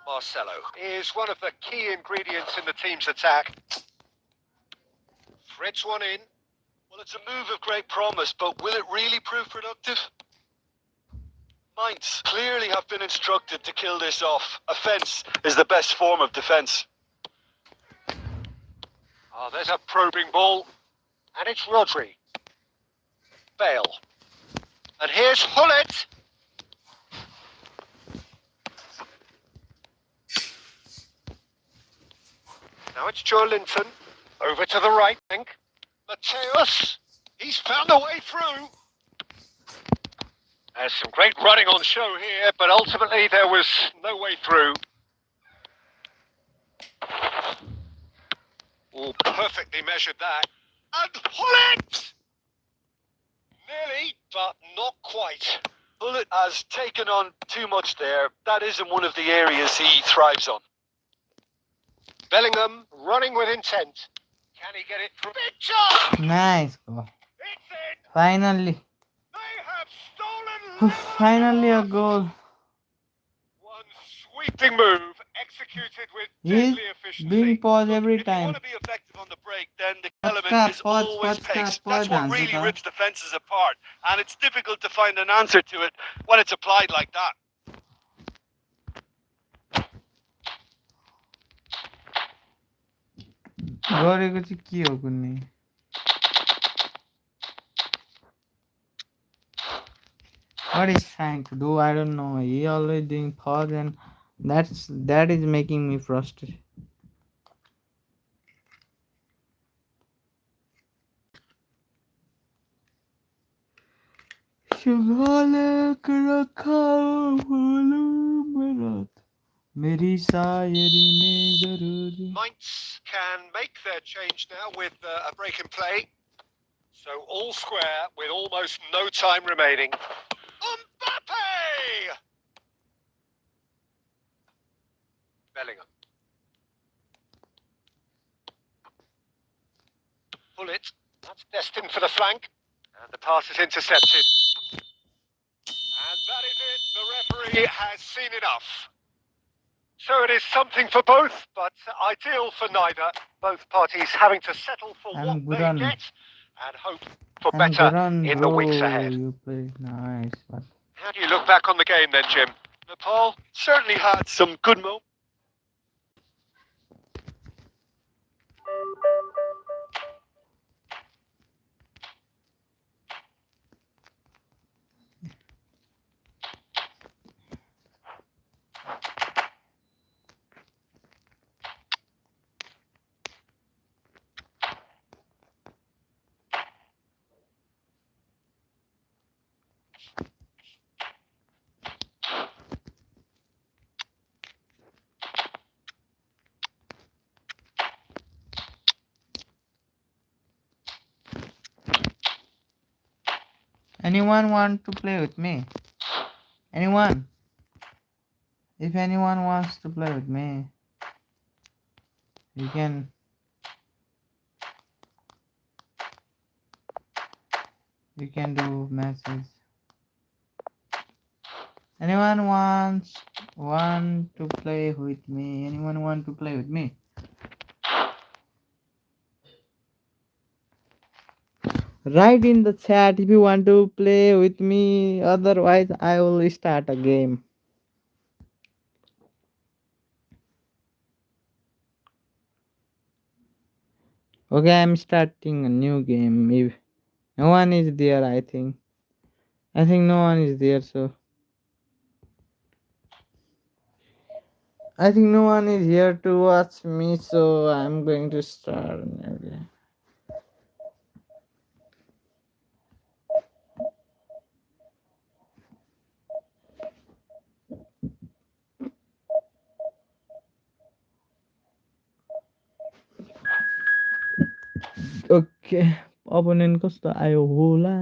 Marcelo is one of the key ingredients in the team's attack. Threads one in. Well, it's a move of great promise, but will it really prove productive? Mainz clearly have been instructed to kill this off. Offence is the best form of defence. Oh, there's a probing ball. And it's Rodri. Bale. And here's Hullet. Now it's Joe Linton. Over to the right, I think. Mateus. He's found a way through. There's some great running on show here, but ultimately there was no way through. Oh, perfectly measured that. And Hullet! Nearly, but not quite. Bullet has taken on too much there. That isn't one of the areas he thrives on. Bellingham running with intent. Can he get it through? Big shot! Nice goal. It's in! Finally. They have stolen Finally a goal. One sweeping move executed with He's deadly efficiency. doing pause every If you time. want to be effective on the break, then the Pause, element is pause, always pause, pace. pause, That's what pause, really pause. rips defences apart. And it's difficult to find an answer to it when it's applied like that. गरेको चाहिँ के हो कुन्नी What is trying to do? I don't know. He always doing pause and that is making me frustrated. मेरी शायरी में जरूरी Mainz can make their change now with a break in play. So all square with almost no time remaining. Mbappe! Bellingham. Bullet. That's destined for the flank. And the pass is intercepted. And that is it. The referee has seen enough. So it is something for both, but ideal for neither. Both parties having to settle for what they get and hope for better in the weeks ahead. You play nice. But How do you look back on the game then, Jim? Nepal certainly had some good moments. anyone want to play with me? Anyone? If anyone wants to play with me, you can. You can do message. Anyone want to play with me? Anyone want to play with me? Write in the chat if you want to play with me. Otherwise, I will start a game. Okay, I'm starting a new game. If no one is there, I think no one is there. So I think no one is here to watch me. So I'm going to start. Okay. Okay opponent कस्तो आयो होला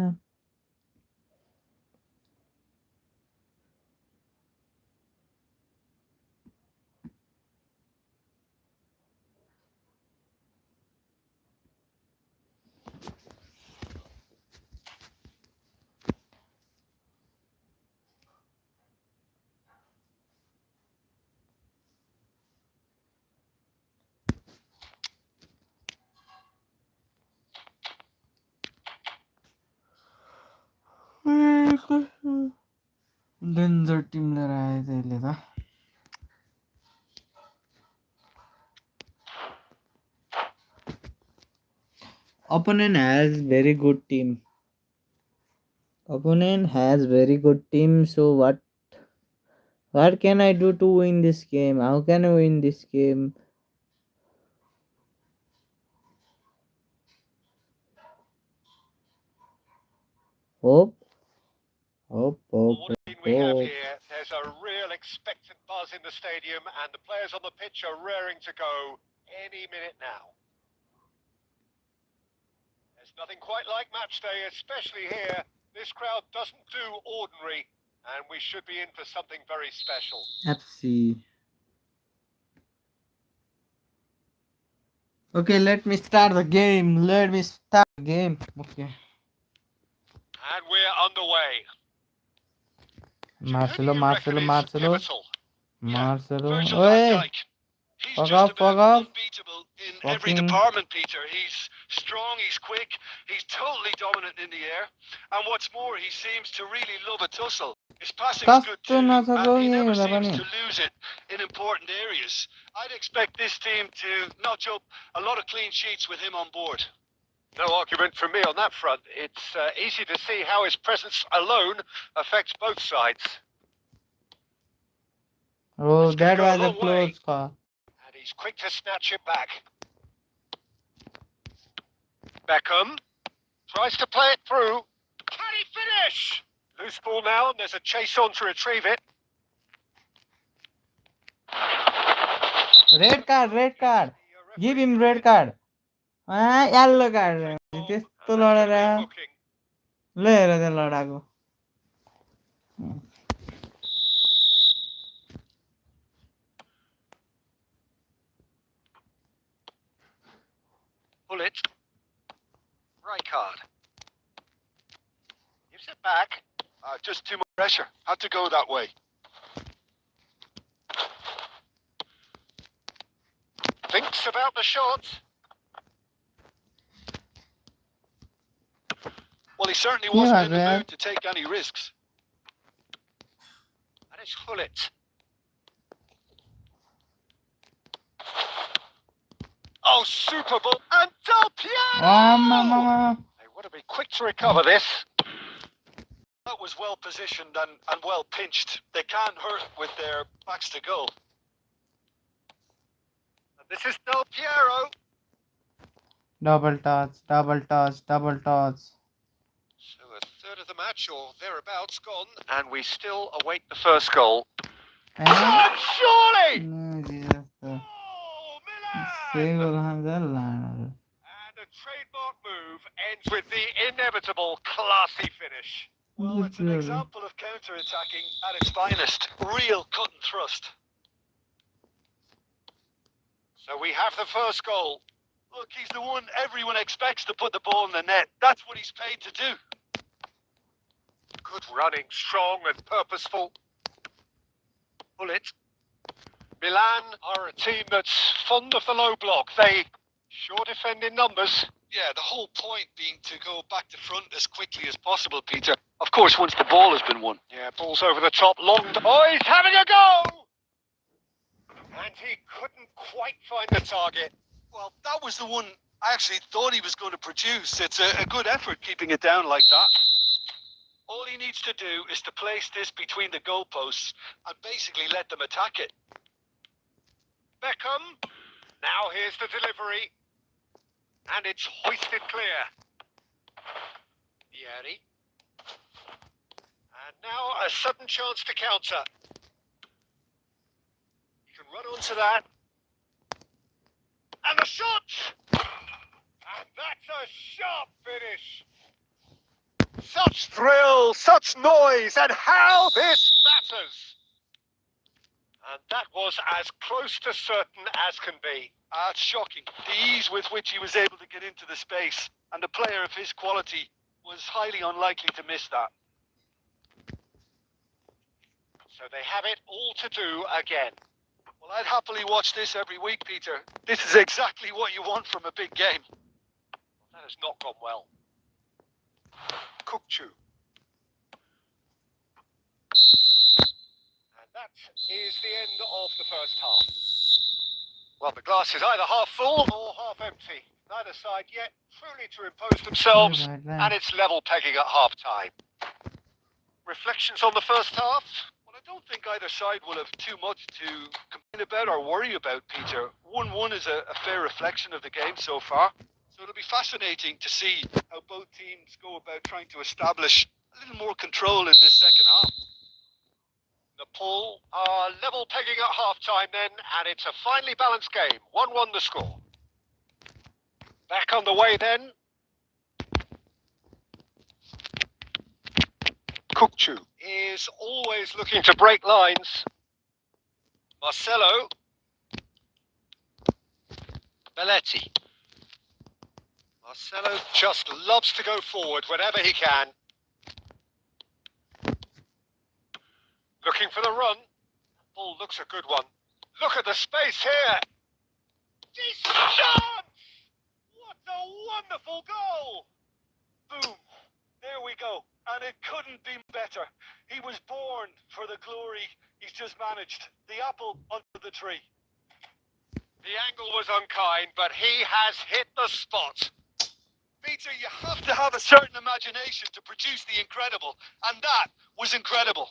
danger Tim लिएर आयो त्यसले त opponent has very good team. Opponent has very good team. So what can I do to win this game? How can I win this game? Hope. What we have here, there's a real expectant buzz in the stadium, and the players on the pitch are raring to go any minute now. There's nothing quite like match day, especially here. This crowd doesn't do ordinary, and we should be in for something very special. FC. Okay, let me start the game. Okay. And we're underway. Marcelo. Virgil Oi. van Dijk. He's Fuck just off. unbeatable in every Fucking- department, Peter. He's strong, he's quick, he's totally dominant in the air. And what's more, he seems to really love a tussle. His passing is good too, and he never seems to lose it in important areas. I'd expect this team to notch up a lot of clean sheets with him on board. No argument from me on that front. It's easy to see how his presence alone affects both sides. Oh, It's gonna that go a was a long way. close call. And he's quick to snatch it back. Beckham tries to play it through. Can he finish? Loose ball now, and there's a chase on to retrieve it. Red card. Give him red card. Yellow card. त्यस्तो लडेर Booking. लिएर त्यो लडाको Pull it. Right card. Gives it back. Just too much pressure. Had to go that way. Thinks about the shot. Well, he certainly wasn't in the man. mood to take any risks. And it's Hullet. Oh, Super Bowl. And Del Piero! They want to be quick to recover this. That was well positioned and well pinched. They can't hurt with their backs to goal. And this is Del Piero. double touch. So a third of the match or thereabouts gone, and we still await the first goal. And surely! No, Jesus. Oh, Milan! And a trademark move ends with the inevitable classy finish. Well, it's an example of of counter-attacking at its finest. Real cut and thrust. So we have the first goal. Look, he's the one everyone expects to put the ball in the net. That's what he's paid to do. Good running, strong and purposeful. Pull it. Milan are a team that's fond of the low block. They sure defend in numbers. Yeah, the whole point being to go back to front as quickly as possible, Peter. Of course, once the ball has been won. Yeah, ball's over the top, long. Oh, he's having a go! And he couldn't quite find the target. Well, that was the one I actually thought he was going to produce. It's a good effort keeping it down like that. All he needs to do is to place this between the goalposts and basically let them attack it. Beckham. Now here's the delivery. And it's hoisted clear. Vieri. And now a sudden chance to counter. You can run onto that. And the shot! And that's a sharp finish. Such thrill, such noise, and how this matters. And that was as close to certain as can be. It's shocking. The ease with which he was able to get into the space, and a player of his quality was highly unlikely to miss that. So they have it all to do again. Well, I'd happily watch this every week, Peter. This is exactly what you want from a big game. That has not gone well. Kukçu. And that is the end of the first half. Well, the glass is either half full or half empty. Neither side yet truly to impose themselves, and it's level pegging at half-time. Reflections on the first half? Well, I don't think either side will have too much to complain about or worry about, Peter. 1-1 is a fair reflection of the game so far. So it'll be fascinating to see how both teams go about trying to establish a little more control in this second half. Nepal are level pegging at half-time then, and it's a finely balanced game. 1-1 the score. Back on the way then. Kukçu is always looking to break lines. Marcelo. Belletti. Marcelo just loves to go forward whenever he can. Looking for the run. Ball looks a good one. Look at the space here. Decent chance! What a wonderful goal! Boom. There we go. And it couldn't be better. He was born for the glory he's just managed. The apple under the tree. The angle was unkind, but he has hit the spot. Peter, you have to have a certain imagination to produce the incredible. And that was incredible.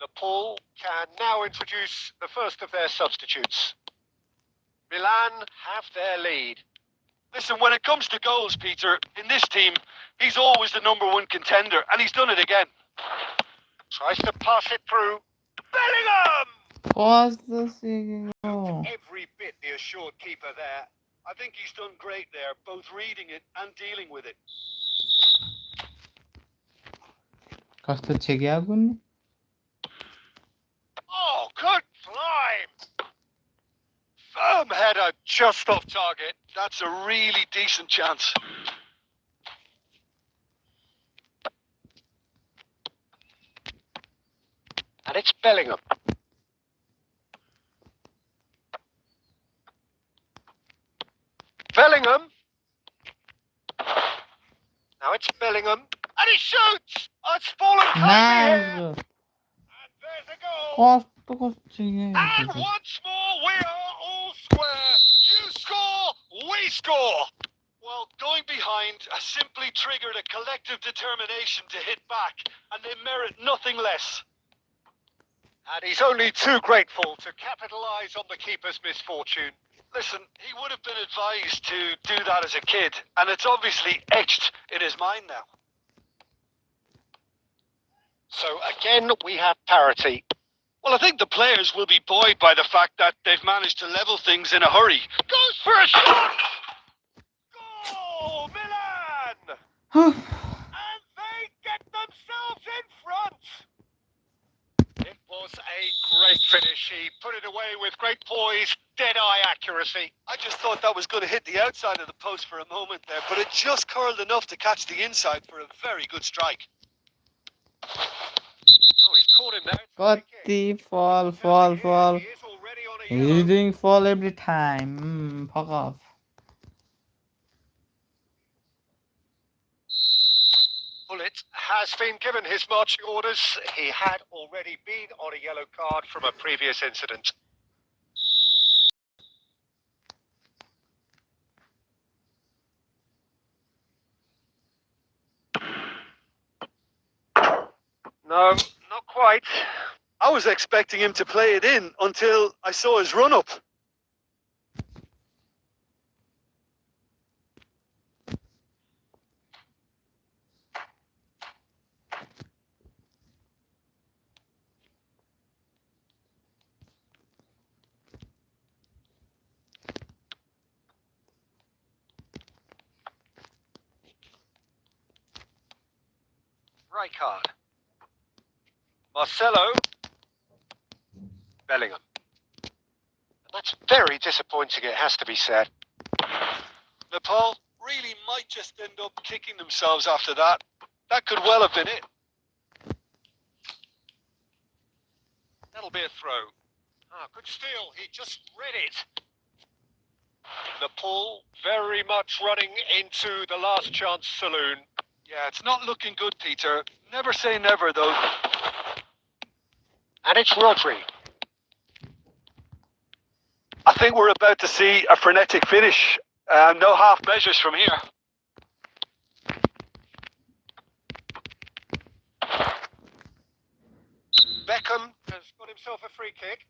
Nepal can now introduce the first of their substitutes. Milan have their lead. Listen, when it comes to goals, Peter, in this team, he's always the #1 contender, and he's done it again. Tries to pass it through. Bellingham! Pause the signal. Every bit the assured keeper there. I think he's done great there, both reading it and dealing with it. कस्तो छ क्या कुन्नी? Oh, good climb! Firm header just off target. That's a really decent chance. And it's Bellingham. Bellingham. Now it's Bellingham. And he shoots! Oh, it's fallen kindly here. Nice. And there's a goal. कस्तो And once more, we are all square. You score, we score. Well, going behind has simply triggered a collective determination to hit back, and they merit nothing less. And he's only too grateful to capitalise on the keeper's misfortune. Listen, he would have been advised to do that as a kid, and it's obviously etched in his mind now. So again, we have parity. Well, I think the players will be buoyed by the fact that they've managed to level things in a hurry. Goes for a shot! Goal, Milan! And they get themselves in front! It was a great finish. He put it away with great poise, dead-eye accuracy. I just thought that was going to hit the outside of the post for a moment there, but it just curled enough to catch the inside for a very good strike. Oh, he's caught him there. Got the fall. He is already on a He's yellow. doing fall every time. Fuck off. Bullet has been given his marching orders. He had already been on a yellow card from a previous incident. No, not quite. I was expecting him to play it in until I saw his run-up. Rijkaard. Marcelo. Bellingham. And that's very disappointing, it has to be said. Nepal really might just end up kicking themselves after that. That could well have been it. That'll be a throw. Ah, good steal. He just read it. Nepal very much running into the last chance saloon. Yeah, it's not looking good, Peter. Never say never, though. And it's Rodri. I think we're about to see a frenetic finish. No half measures from here. Beckham has got himself a free kick.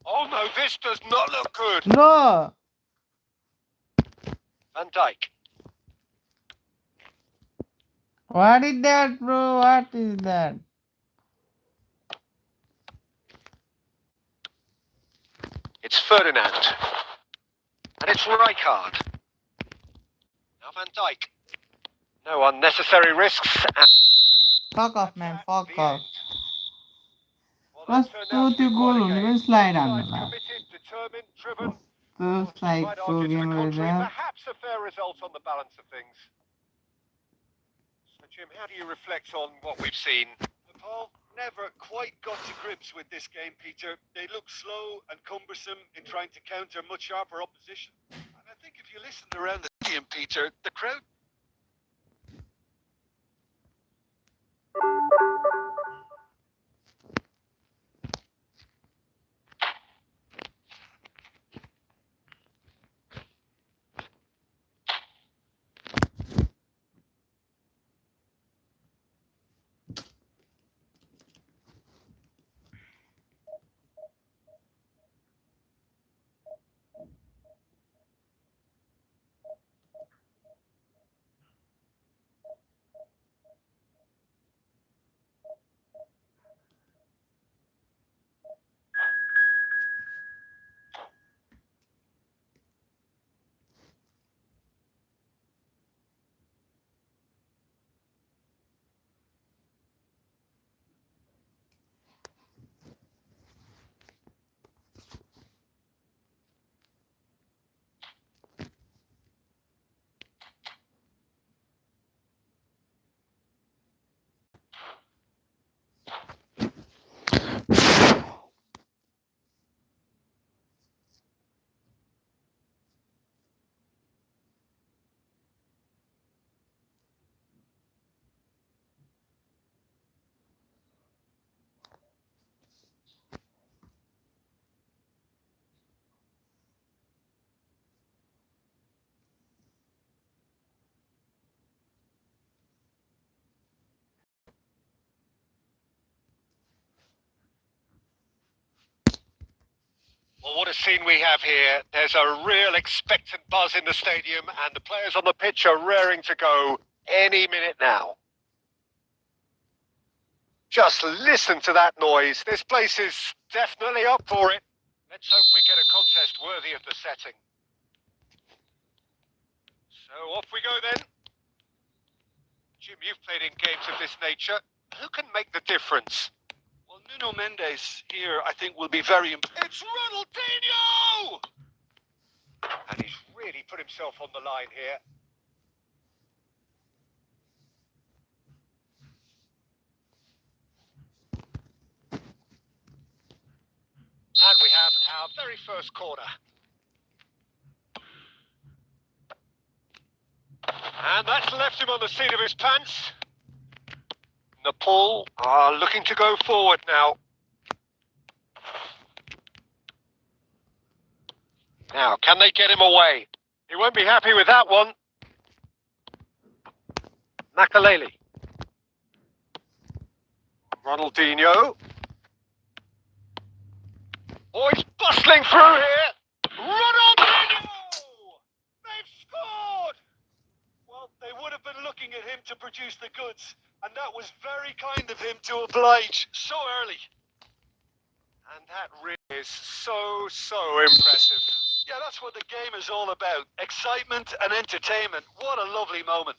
Oh no, this does not look good. No! Van Dijk. What is that, bro? What is that? It's Ferdinand. And it's Rijkaard. Now Van Dijk. No unnecessary risks. Fuck off, man. Fuck The off. end. Well, that First turned out to two be goal quite a only game. one slide Both on sides the committed, determined, driven. First You like might pro argue to the game over contrary, there. perhaps a fair result on the balance of things. So, Jim, how do you reflect on what we've seen? Nepal never quite got to grips with this game, Peter. They look slow and cumbersome in trying to counter much sharper opposition. And I think if you listened around the stadium, Peter, the crowd scene we have here. There's a real expectant buzz in the stadium, and the players on the pitch are raring to go any minute now. Just listen to that noise. This place is definitely up for it. Let's hope we get a contest worthy of the setting. So off we go then. Jim, you've played in games of this nature. Who can make the difference? Well, Nuno Mendes here, I think, will be very important. It's Ronaldinho! And he's really put himself on the line here. And we have our very first corner. And that's left him on the seat of his pants. Nepal are looking to go forward now. Now, can they get him away? He won't be happy with that one. Makaleli. Ronaldinho. Oh, he's bustling through here. Ronaldinho! They've scored! Well, they would have been looking at him to produce the goods, and that was very kind of him to oblige so early. And that really is so impressive. Yeah, that's what the game is all about. Excitement and entertainment. What a lovely moment.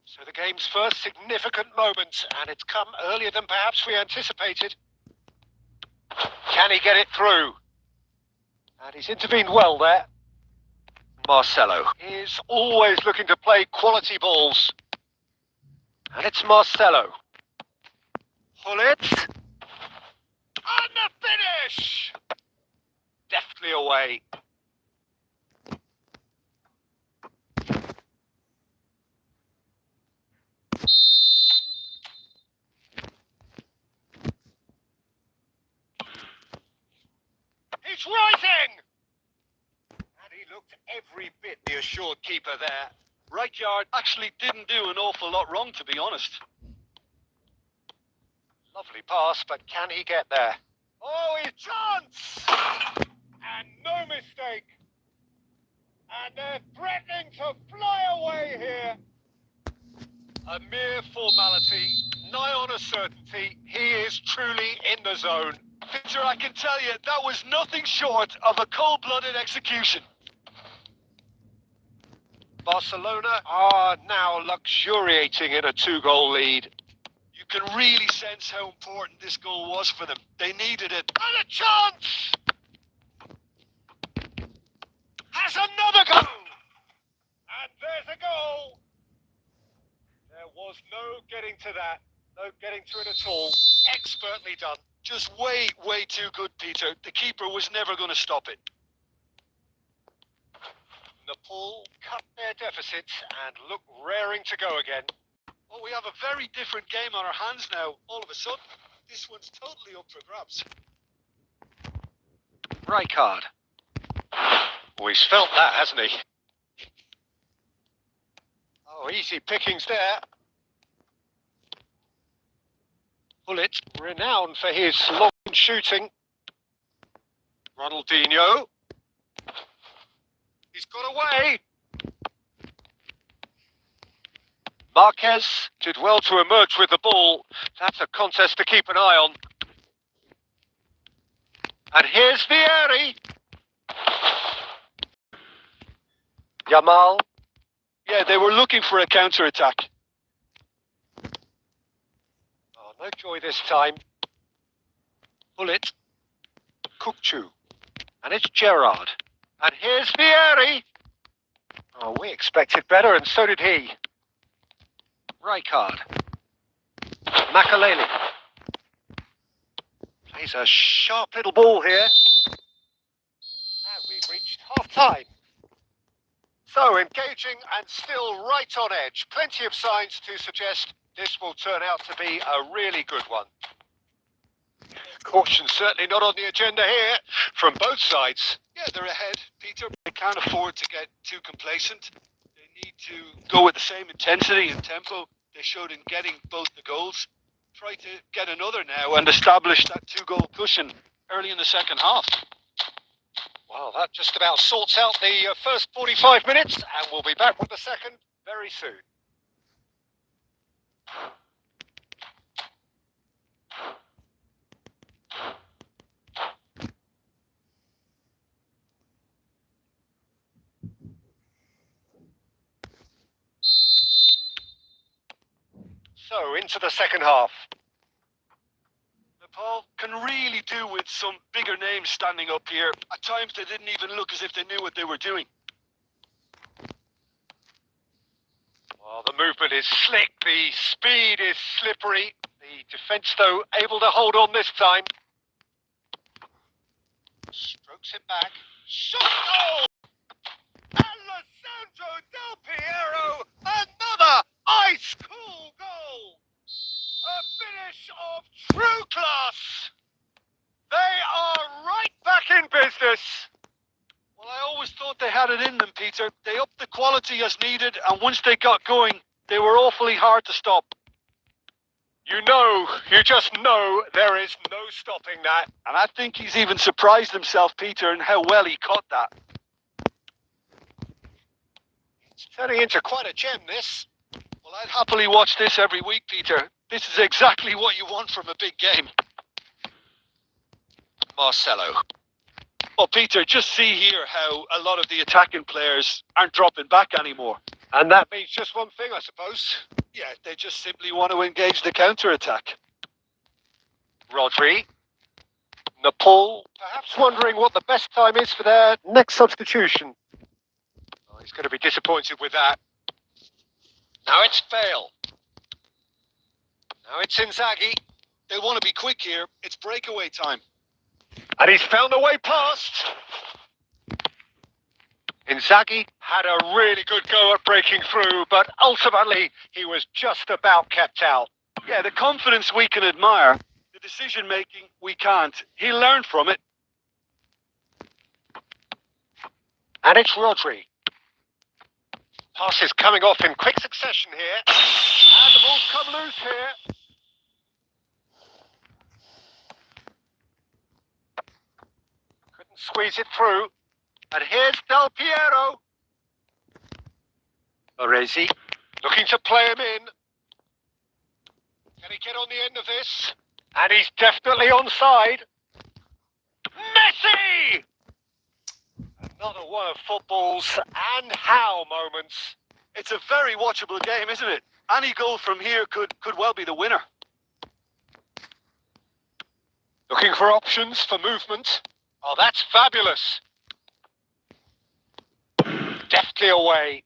So the game's first significant moment, and it's come earlier than perhaps we anticipated. Can he get it through? And he's intervened well there. Marcelo is always looking to play quality balls. And it's Marcelo. Hullet. And the finish! Deftly away. He's rising! And he looked every bit the assured keeper there. Right yard actually didn't do an awful lot wrong, to be honest. Lovely pass, but can he get there? Oh, his chance! And no mistake. And they're threatening to fly away here. A mere formality, nigh on a certainty. He is truly in the zone. Peter, I can tell you, that was nothing short of a cold-blooded execution. Barcelona are now luxuriating in a 2-goal lead. You can really sense how important this goal was for them. They needed it. And a chance! Has another goal! And there's a goal! There was no getting to that. No getting to it at all. Expertly done. Just way too good, Peter. The keeper was never going to stop it. Nepal cut their deficit and look raring to go again. Oh, we have a very different game on our hands now. All of a sudden, this one's totally up for grabs. Right card. Oh, he's felt that, hasn't he? Oh, easy pickings there. Hullet, renowned for his long shooting. Ronaldinho. He's got away. Marquez did well to emerge with the ball. That's a contest to keep an eye on. And here's Vieri. Yamal. Yeah, they were looking for a counter-attack. Oh, no joy this time. Hullet. Kukcu. And it's Gerrard. And here's Vieri. Oh, we expected better, and so did he. Rijkaard. Makaleli. Plays a sharp little ball here. And we've reached half-time. So engaging and still right on edge. Plenty of signs to suggest this will turn out to be a really good one. Caution certainly not on the agenda here from both sides. Yeah, they're ahead, Peter. They can't afford to get too complacent. They need to go with the same intensity and tempo they showed in getting both the goals. Try to get another now and establish that 2-goal cushion early in the second half. Well, that just about sorts out the first 45 minutes, and we'll be back with the second very soon. So, into the second half. Nepal can really do with some bigger names standing up here. At times they didn't even look as if they knew what they were doing. Well, the movement is slick, the speed is slippery. The defence, though, able to hold on this time. Strokes it back. Shot! Oh! Alessandro Del Piero! Another ice-cool goal! A finish of true class! They are right back in business! Well, I always thought they had it in them, Peter. They upped the quality as needed, and once they got going, they were awfully hard to stop. You just know there is no stopping that. And I think he's even surprised himself, Peter, in how well he caught that. It's turning into quite a gem, this. Well, I'd happily watch this every week, Peter. This is exactly what you want from a big game. Marcelo. Well, Peter, just see here how a lot of the attacking players aren't dropping back anymore. And that means just one thing, I suppose. Yeah, they just simply want to engage the counter-attack. Rodri. Nepal, perhaps wondering what the best time is for their next substitution. Oh, he's going to be disappointed with that. Now it's Bale. Now it's Inzaghi. They want to be quick here. It's breakaway time. And he's found a way past. Inzaghi had a really good go at breaking through, but ultimately he was just about kept out. Yeah, the confidence we can admire. The decision-making, we can't. He'll learn from it. And it's Rodri. Passes coming off in quick succession here. And the ball's come loose here. Couldn't squeeze it through. And here's Del Piero. Baresi looking to play him in. Can he get on the end of this? And he's definitely onside. Messi! Another one of football's and how moments. It's a very watchable game, isn't it? Any goal from here could well be the winner. Looking for options for movement. Oh, that's fabulous. Deftly away.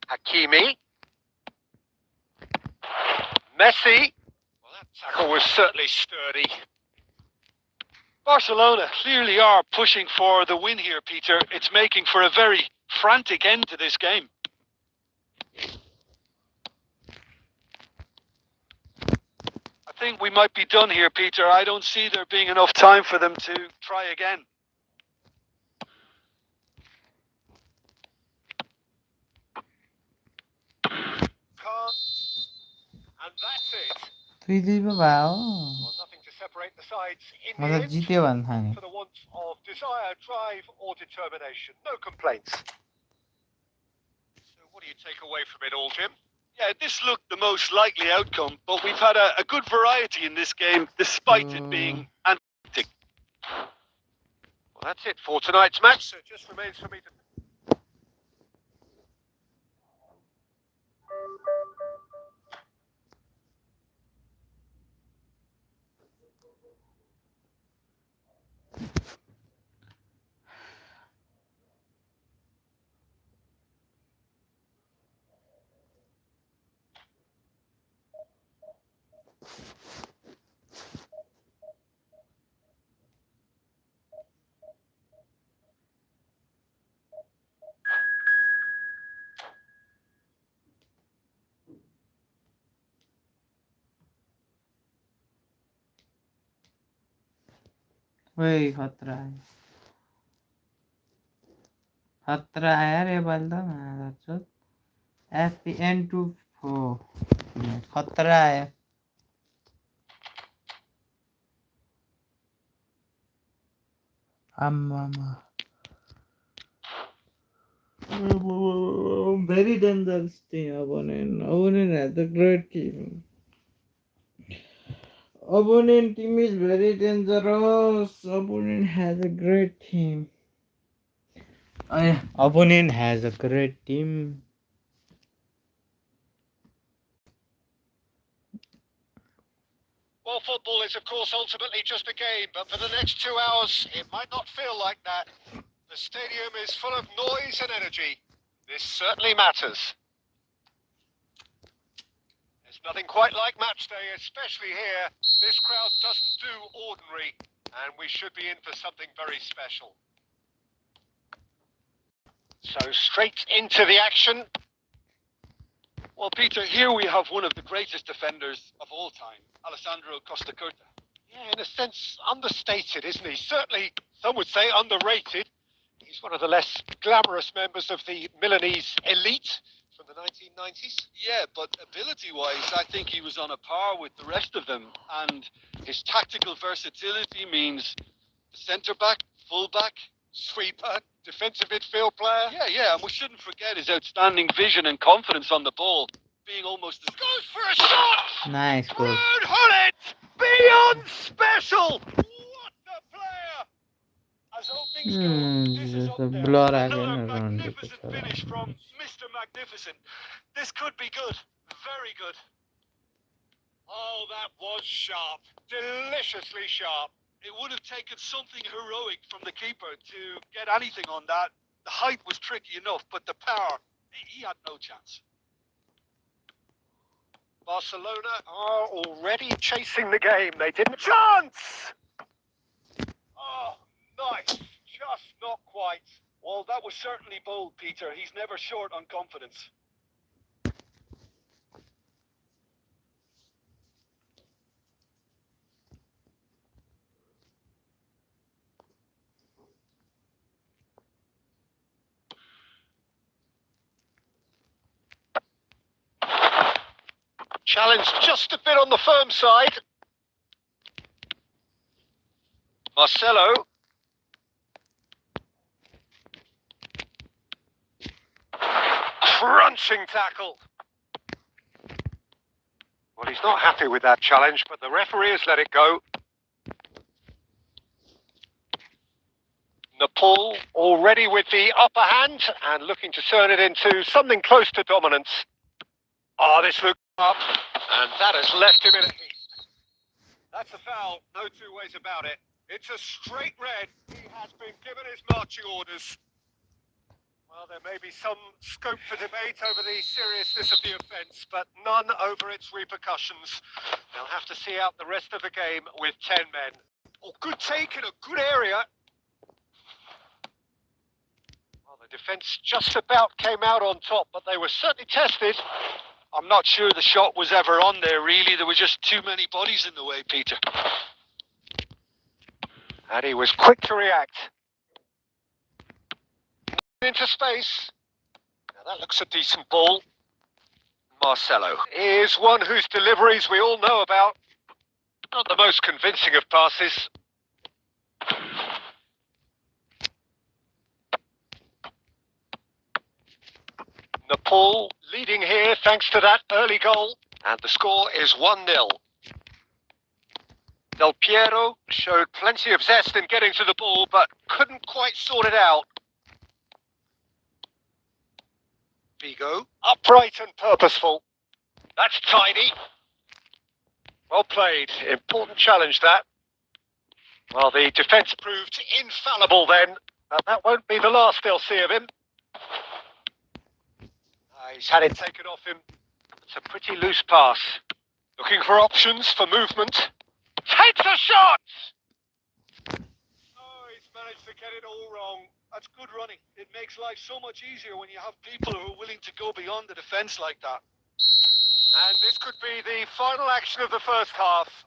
Hakimi. Messi. Well, that tackle was certainly sturdy. Barcelona clearly are pushing for the win here, Peter. It's making for a very frantic end to this game. I think we might be done here, Peter. I don't see there being enough time for them to try again. And that's it. তুই দিবে বাও Well, nothing to separate the sides in the मतलब end. जित्यो भन्न थाल्यो For the want of desire, drive, or determination. No complaints. So what do you take away from it all, Jim? Yeah, this looked the most likely outcome, but we've had a good variety in this game, despite it being antic. Well, that's it for tonight's match. So it just remains for me to... ओए खतरा है रे बल्दा ना that's FPN24 खतरा है Very dangerous team, opponent. Opponent has a great team. Opponent team is very dangerous. Opponent has a great team. Opponent has a great team. Well, football is, of course, ultimately just a game, but for the next 2 hours, it might not feel like that. The stadium is full of noise and energy. This certainly matters. There's nothing quite like match day, especially here. This crowd doesn't do ordinary, and we should be in for something very special. So straight into the action. Well, Peter, here we have one of the greatest defenders of all time, Alessandro Costa Curta. Yeah, in a sense, understated, isn't he? Certainly, some would say underrated. He's one of the less glamorous members of the Milanese elite from the 1990s. Yeah, but ability-wise, I think he was on a par with the rest of them. And his tactical versatility means the centre-back, full-back, Sweeper, defensive midfield player. Yeah, and we shouldn't forget his outstanding vision and confidence on the ball, being almost as... Goes for a shot! Nice goal. Rude Hullet! Beyond special! What a player! As openings go, this is Just up a there. blur Another again around the magnificent finish from Mr. Magnificent. This could be good. Very good. Oh, that was sharp. Deliciously sharp. It would have taken something heroic from the keeper to get anything on that. The height was tricky enough, but the power, he had no chance. Barcelona are already chasing the game. They didn't... Chance! Oh, nice. Just not quite. Well, that was certainly bold, Peter. He's never short on confidence. Challenge just a bit on the firm side. Marcelo. Crunching tackle. Well, he's not happy with that challenge, but the referee has let it go. Nepal already with the upper hand and looking to turn it into something close to dominance. Oh, this looks up, and that has left him in a heap. That's a foul, no two ways about it. It's a straight red. He has been given his marching orders. Well, there may be some scope for debate over the seriousness of the offence, but none over its repercussions. They'll have to see out the rest of the game with 10 men. Oh, good take in a good area. Well, the defence just about came out on top, but they were certainly tested. I'm not sure the shot was ever on there, really. There were just too many bodies in the way, Peter. And he was quick to react. Into space. Now that looks a decent ball. Marcelo is one whose deliveries we all know about. Not the most convincing of passes. Nepal leading here thanks to that early goal. And the score is 1-0. Del Piero showed plenty of zest in getting to the ball, but couldn't quite sort it out. Vigo, upright and purposeful. That's tidy. Well played. Important challenge, that. Well, the defence proved infallible then, but that won't be the last they'll see of him. He's had it taken off him. It's a pretty loose pass. Looking for options for movement. Takes a shot! Oh, he's managed to get it all wrong. That's good running. It makes life so much easier when you have people who are willing to go beyond the defence like that. And this could be the final action of the first half.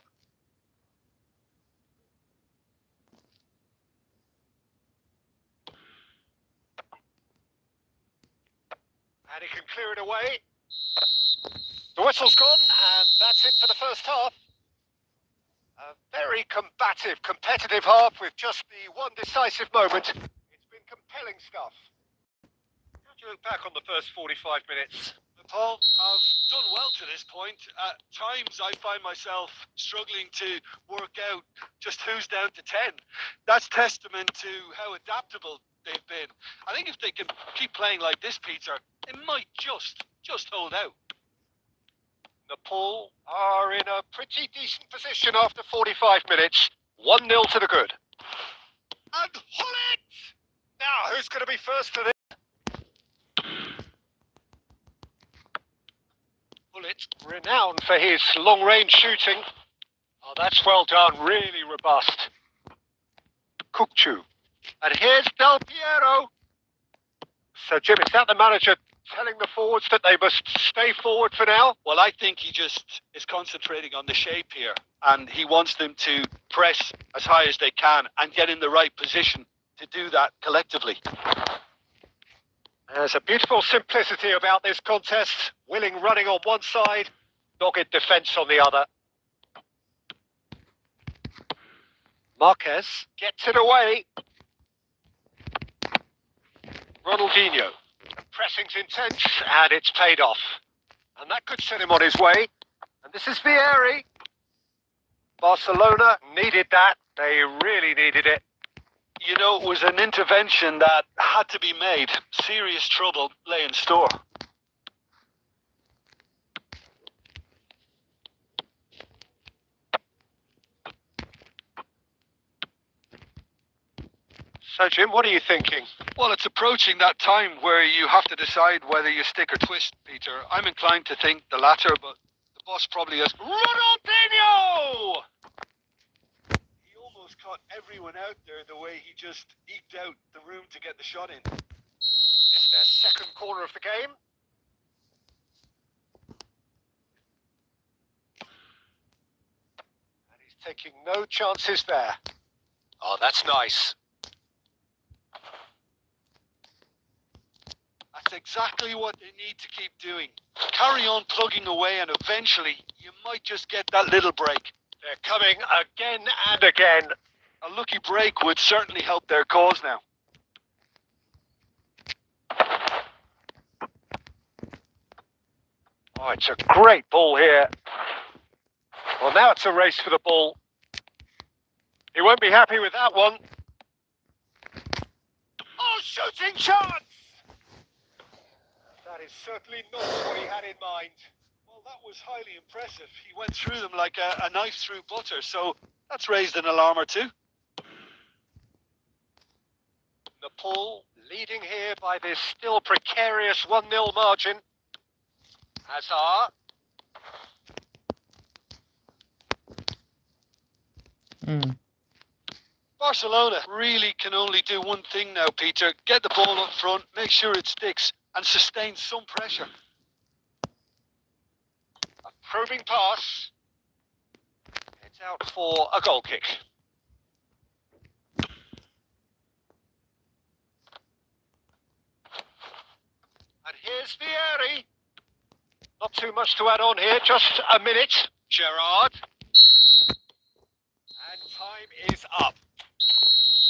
And he can clear it away. The whistle's gone, and that's it for the first half. A very combative, competitive half with just the one decisive moment. It's been compelling stuff. How do you look back on the first 45 minutes? Paul, I've done well to this point. At times I find myself struggling to work out just who's down to 10. That's testament to how adaptable they've been. I think if they can keep playing like this, Peter, they might just hold out. Nepal are in a pretty decent position after 45 minutes. 1-0 to the good. And Hullet! Now, who's going to be first to this? Hullet, renowned for his long-range shooting. Oh, that's well done. Really robust. Kukchu. And here's Del Piero. So, Jim, is that the manager telling the forwards that they must stay forward for now? Well, I think he just is concentrating on the shape here, and he wants them to press as high as they can and get in the right position to do that collectively. There's a beautiful simplicity about this contest. Willing running on one side, dogged defence on the other. Marquez gets it away. Ronaldinho. The pressing's intense, and it's paid off. And that could set him on his way. And this is Vieri. Barcelona needed that. They really needed it. You know, it was an intervention that had to be made. Serious trouble lay in store. So, Jim, what are you thinking? Well, it's approaching that time where you have to decide whether you stick or twist, Peter. I'm inclined to think the latter, but the boss probably has... Ronaldinho! He almost caught everyone out there the way he just eked out the room to get the shot in. It's their second corner of the game. And he's taking no chances there. Oh, that's nice. That's exactly what they need to keep doing. Carry on plugging away and eventually you might just get that little break. They're coming again and again. A lucky break would certainly help their cause now. Oh, it's a great ball here. Well, now it's a race for the ball. He won't be happy with that one. Oh, shooting chance! That is certainly not what he had in mind. Well, that was highly impressive. He went through them like a knife through butter, so that's raised an alarm or two. Nepal leading here by this still precarious 1-0 margin. Hazard. Barcelona really can only do one thing now, Peter. Get the ball up front, make sure it sticks, and sustain some pressure. A probing pass. It's out for a goal kick. And here's Vieri. Not too much to add on here, just a minute. Gerrard. And time is up.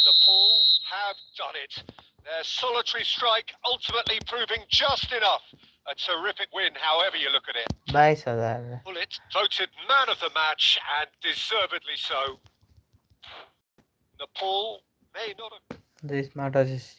Nepal have done it. Their solitary strike ultimately proving just enough. A terrific win, however you look at it. 22,000 Bullet voted man of the match, and deservedly so. Nepal may not have... this matters is